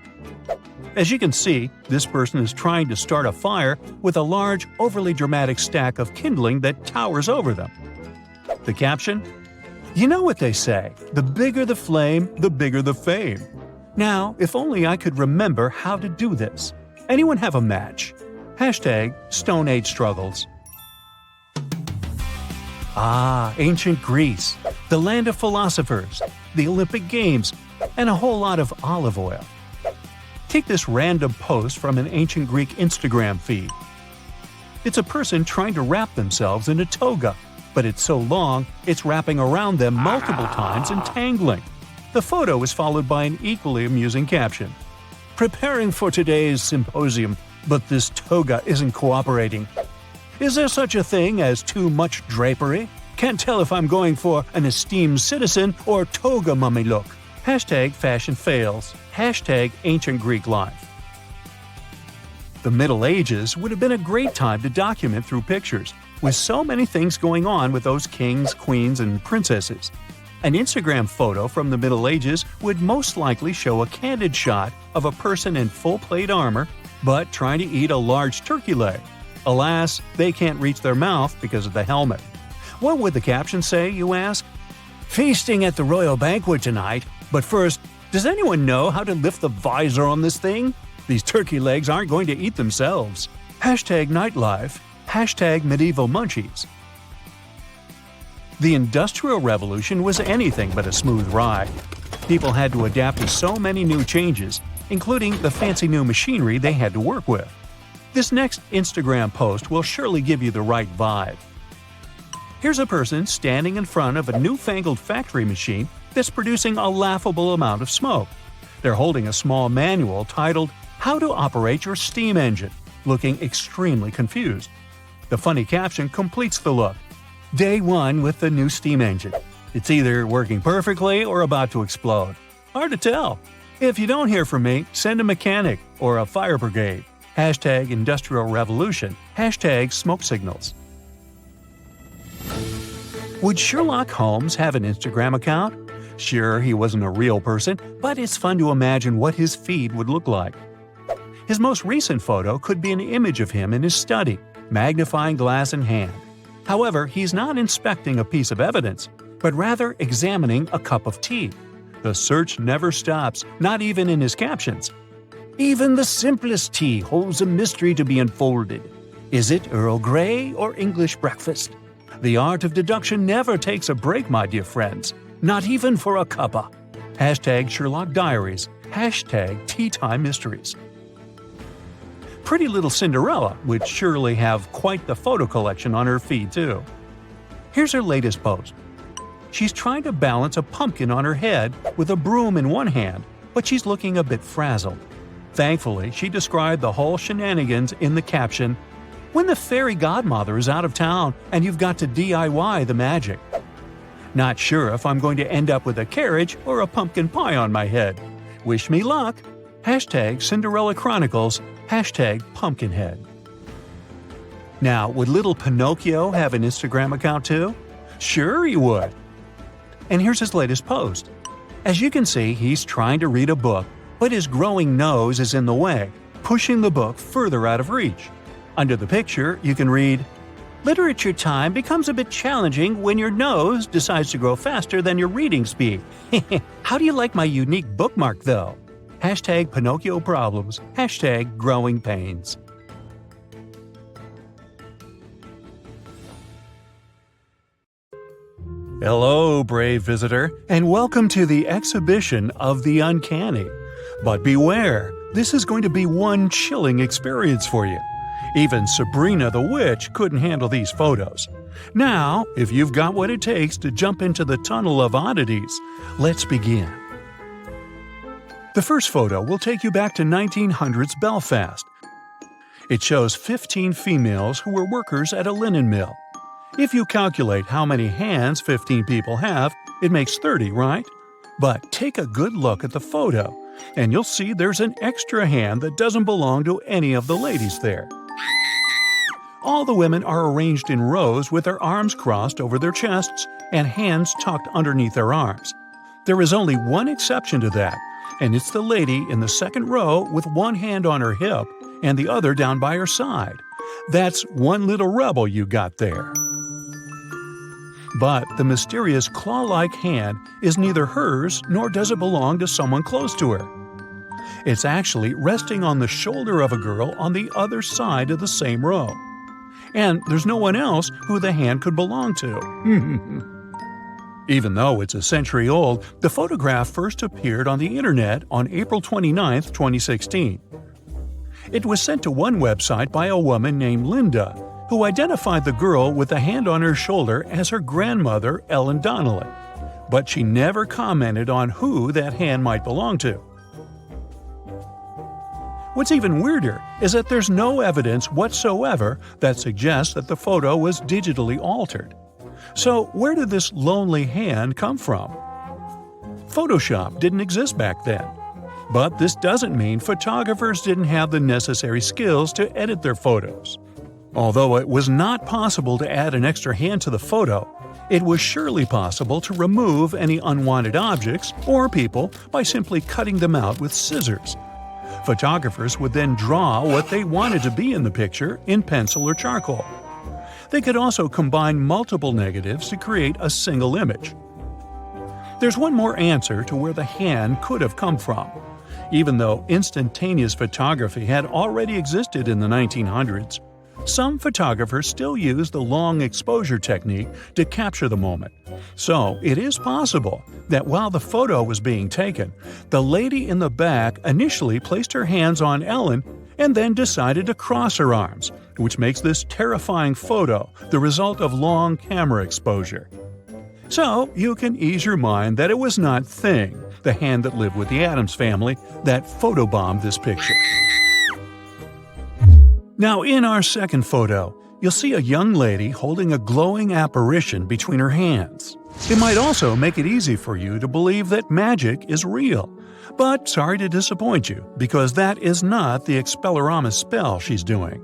As you can see, this person is trying to start a fire with a large, overly dramatic stack of kindling that towers over them. The caption? "You know what they say, the bigger the flame, the bigger the fame." Now, if only I could remember how to do this. Anyone have a match? Hashtag Stone Age struggles. Ah, ancient Greece, the land of philosophers, the Olympic Games, and a whole lot of olive oil. Take this random post from an ancient Greek Instagram feed. It's a person trying to wrap themselves in a toga, but it's so long it's wrapping around them multiple times and tangling. The photo is followed by an equally amusing caption. Preparing for today's symposium, but this toga isn't cooperating. Is there such a thing as too much drapery? Can't tell if I'm going for an esteemed citizen or toga mummy look. Hashtag fashion fails. Hashtag ancient Greek life. The Middle Ages would have been a great time to document through pictures, with so many things going on with those kings, queens, and princesses. An Instagram photo from the Middle Ages would most likely show a candid shot of a person in full plate armor, but trying to eat a large turkey leg. Alas, they can't reach their mouth because of the helmet. What would the caption say, you ask? Feasting at the royal banquet tonight, but first, does anyone know how to lift the visor on this thing? These turkey legs aren't going to eat themselves. Hashtag nightlife. Hashtag medieval munchies. The Industrial Revolution was anything but a smooth ride. People had to adapt to so many new changes, including the fancy new machinery they had to work with. This next Instagram post will surely give you the right vibe. Here's a person standing in front of a newfangled factory machine that's producing a laughable amount of smoke. They're holding a small manual titled How to Operate Your Steam Engine, looking extremely confused. The funny caption completes the look. Day 1 with the new steam engine. It's either working perfectly or about to explode. Hard to tell. If you don't hear from me, send a mechanic or a fire brigade. Hashtag Industrial Revolution. Hashtag Smoke Signals. Would Sherlock Holmes have an Instagram account? Sure, he wasn't a real person, but it's fun to imagine what his feed would look like. His most recent photo could be an image of him in his study, magnifying glass in hand. However, he's not inspecting a piece of evidence, but rather examining a cup of tea. The search never stops, not even in his captions. Even the simplest tea holds a mystery to be unfolded. Is it Earl Grey or English breakfast? The art of deduction never takes a break, my dear friends. Not even for a cuppa. Hashtag Sherlock Diaries. Hashtag Tea Time Mysteries. Pretty Little Cinderella would surely have quite the photo collection on her feed, too. Here's her latest post. She's trying to balance a pumpkin on her head with a broom in one hand, but she's looking a bit frazzled. Thankfully, she described the whole shenanigans in the caption, "When the fairy godmother is out of town and you've got to DIY the magic." Not sure if I'm going to end up with a carriage or a pumpkin pie on my head. Wish me luck. Hashtag Cinderella Chronicles. Hashtag Pumpkinhead. Now, would little Pinocchio have an Instagram account too? Sure he would. And here's his latest post. As you can see, he's trying to read a book, but his growing nose is in the way, pushing the book further out of reach. Under the picture, you can read, "Literature time becomes a bit challenging when your nose decides to grow faster than your reading speed. How do you like my unique bookmark, though?" Hashtag Pinocchio problems. Hashtag growing pains. Hello, brave visitor, and welcome to the exhibition of the uncanny. But beware, this is going to be one chilling experience for you. Even Sabrina the Witch couldn't handle these photos. Now, if you've got what it takes to jump into the tunnel of oddities, let's begin. The first photo will take you back to 1900s Belfast. It shows 15 females who were workers at a linen mill. If you calculate how many hands 15 people have, it makes 30, right? But take a good look at the photo, and you'll see there's an extra hand that doesn't belong to any of the ladies there. All the women are arranged in rows with their arms crossed over their chests and hands tucked underneath their arms. There is only one exception to that, and it's the lady in the second row with one hand on her hip and the other down by her side. That's one little rebel you got there. But the mysterious claw-like hand is neither hers nor does it belong to someone close to her. It's actually resting on the shoulder of a girl on the other side of the same row. And there's no one else who the hand could belong to. Even though it's a century old, the photograph first appeared on the internet on April 29, 2016. It was sent to one website by a woman named Linda, who identified the girl with the hand on her shoulder as her grandmother, Ellen Donnelly. But she never commented on who that hand might belong to. What's even weirder is that there's no evidence whatsoever that suggests that the photo was digitally altered. So where did this lonely hand come from? Photoshop didn't exist back then. But this doesn't mean photographers didn't have the necessary skills to edit their photos. Although it was not possible to add an extra hand to the photo, it was surely possible to remove any unwanted objects or people by simply cutting them out with scissors. Photographers would then draw what they wanted to be in the picture in pencil or charcoal. They could also combine multiple negatives to create a single image. There's one more answer to where the hand could have come from. Even though instantaneous photography had already existed in the 1900s, some photographers still use the long exposure technique to capture the moment. So it is possible that while the photo was being taken, the lady in the back initially placed her hands on Ellen and then decided to cross her arms, which makes this terrifying photo the result of long camera exposure. So you can ease your mind that it was not Thing, the hand that lived with the Addams family, that photobombed this picture. Now in our second photo, you'll see a young lady holding a glowing apparition between her hands. It might also make it easy for you to believe that magic is real. But sorry to disappoint you, because that is not the Expelliarmus spell she's doing.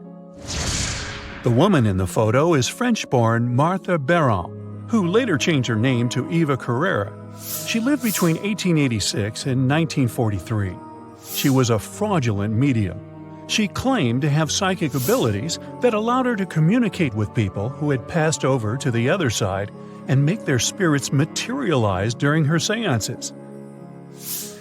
The woman in the photo is French-born Martha Byron, who later changed her name to Eva Carrera. She lived between 1886 and 1943. She was a fraudulent medium. She claimed to have psychic abilities that allowed her to communicate with people who had passed over to the other side and make their spirits materialize during her seances.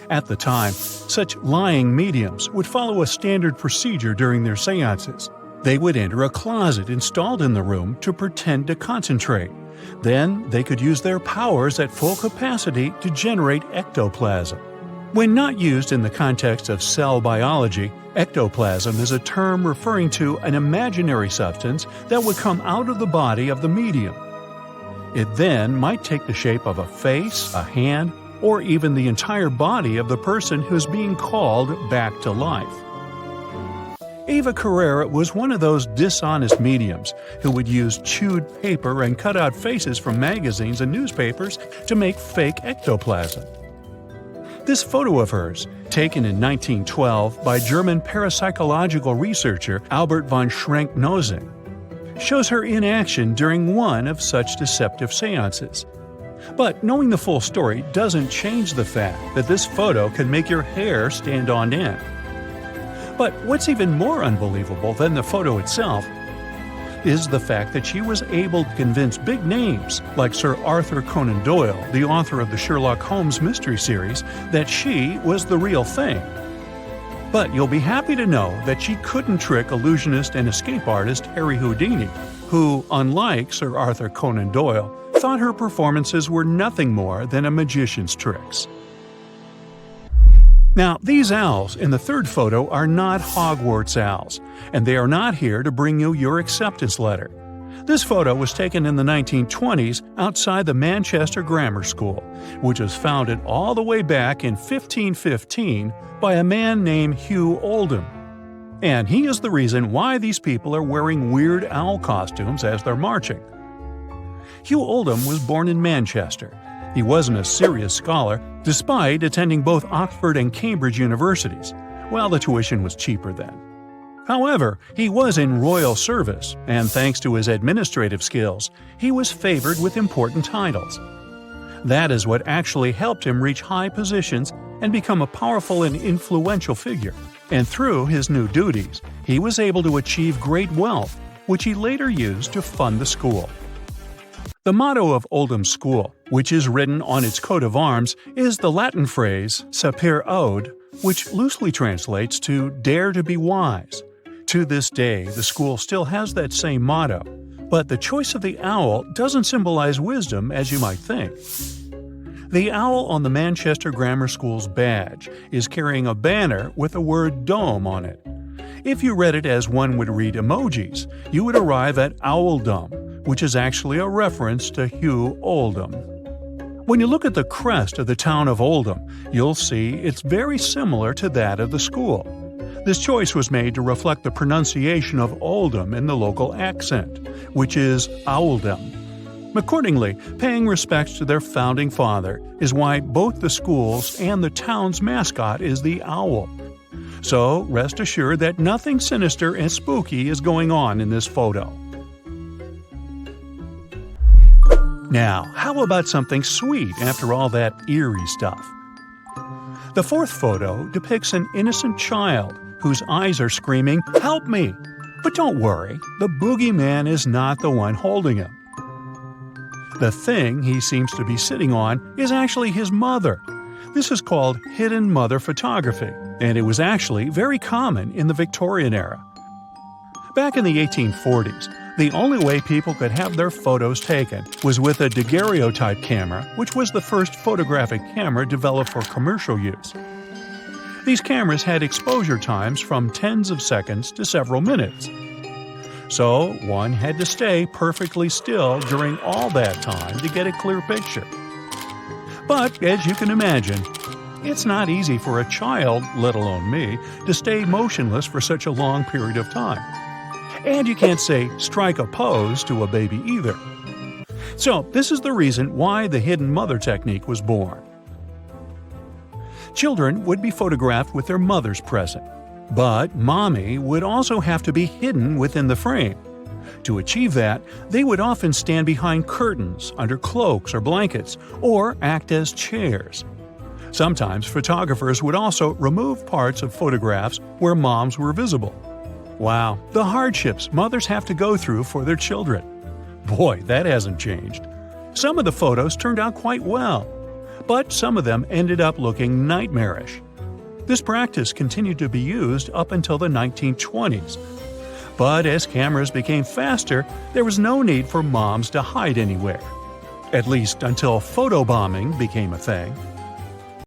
At the time, such lying mediums would follow a standard procedure during their seances. They would enter a closet installed in the room to pretend to concentrate. Then they could use their powers at full capacity to generate ectoplasm. When not used in the context of cell biology, ectoplasm is a term referring to an imaginary substance that would come out of the body of the medium. It then might take the shape of a face, a hand, or even the entire body of the person who's being called back to life. Eva Carrera was one of those dishonest mediums who would use chewed paper and cut out faces from magazines and newspapers to make fake ectoplasm. This photo of hers, taken in 1912 by German parapsychological researcher Albert von Schrenck-Nozick, shows her in action during one of such deceptive seances. But knowing the full story doesn't change the fact that this photo can make your hair stand on end. But what's even more unbelievable than the photo itself is the fact that she was able to convince big names like Sir Arthur Conan Doyle, the author of the Sherlock Holmes mystery series, that she was the real thing. But you'll be happy to know that she couldn't trick illusionist and escape artist Harry Houdini, who, unlike Sir Arthur Conan Doyle, thought her performances were nothing more than a magician's tricks. Now, these owls in the third photo are not Hogwarts owls, and they are not here to bring you your acceptance letter. This photo was taken in the 1920s outside the Manchester Grammar School, which was founded all the way back in 1515 by a man named Hugh Oldham. And he is the reason why these people are wearing weird owl costumes as they're marching. Hugh Oldham was born in Manchester. He wasn't a serious scholar, despite attending both Oxford and Cambridge universities. Well, the tuition was cheaper then. However, he was in royal service, and thanks to his administrative skills, he was favored with important titles. That is what actually helped him reach high positions and become a powerful and influential figure. And through his new duties, he was able to achieve great wealth, which he later used to fund the school. The motto of Oldham's school, which is written on its coat of arms, is the Latin phrase Sapere Aude, which loosely translates to "Dare to be wise." To this day, the school still has that same motto, but the choice of the owl doesn't symbolize wisdom as you might think. The owl on the Manchester Grammar School's badge is carrying a banner with the word "dome" on it. If you read it as one would read emojis, you would arrive at Owldom, which is actually a reference to Hugh Oldham. When you look at the crest of the town of Oldham, you'll see it's very similar to that of the school. This choice was made to reflect the pronunciation of Oldham in the local accent, which is Owldom. Accordingly, paying respects to their founding father is why both the school's and the town's mascot is the owl. So rest assured that nothing sinister and spooky is going on in this photo. Now, how about something sweet after all that eerie stuff? The fourth photo depicts an innocent child whose eyes are screaming, "Help me!" But don't worry, the boogeyman is not the one holding him. The thing he seems to be sitting on is actually his mother. This is called hidden mother photography, and it was actually very common in the Victorian era. Back in the 1840s, the only way people could have their photos taken was with a daguerreotype camera, which was the first photographic camera developed for commercial use. These cameras had exposure times from tens of seconds to several minutes. So one had to stay perfectly still during all that time to get a clear picture. But, as you can imagine, it's not easy for a child, let alone me, to stay motionless for such a long period of time. And you can't say strike a pose to a baby either. So this is the reason why the hidden mother technique was born. Children would be photographed with their mothers present, but mommy would also have to be hidden within the frame. To achieve that, they would often stand behind curtains, under cloaks or blankets, or act as chairs. Sometimes photographers would also remove parts of photographs where moms were visible. Wow, the hardships mothers have to go through for their children. Boy, that hasn't changed. Some of the photos turned out quite well, but some of them ended up looking nightmarish. This practice continued to be used up until the 1920s. But as cameras became faster, there was no need for moms to hide anywhere. At least until photobombing became a thing.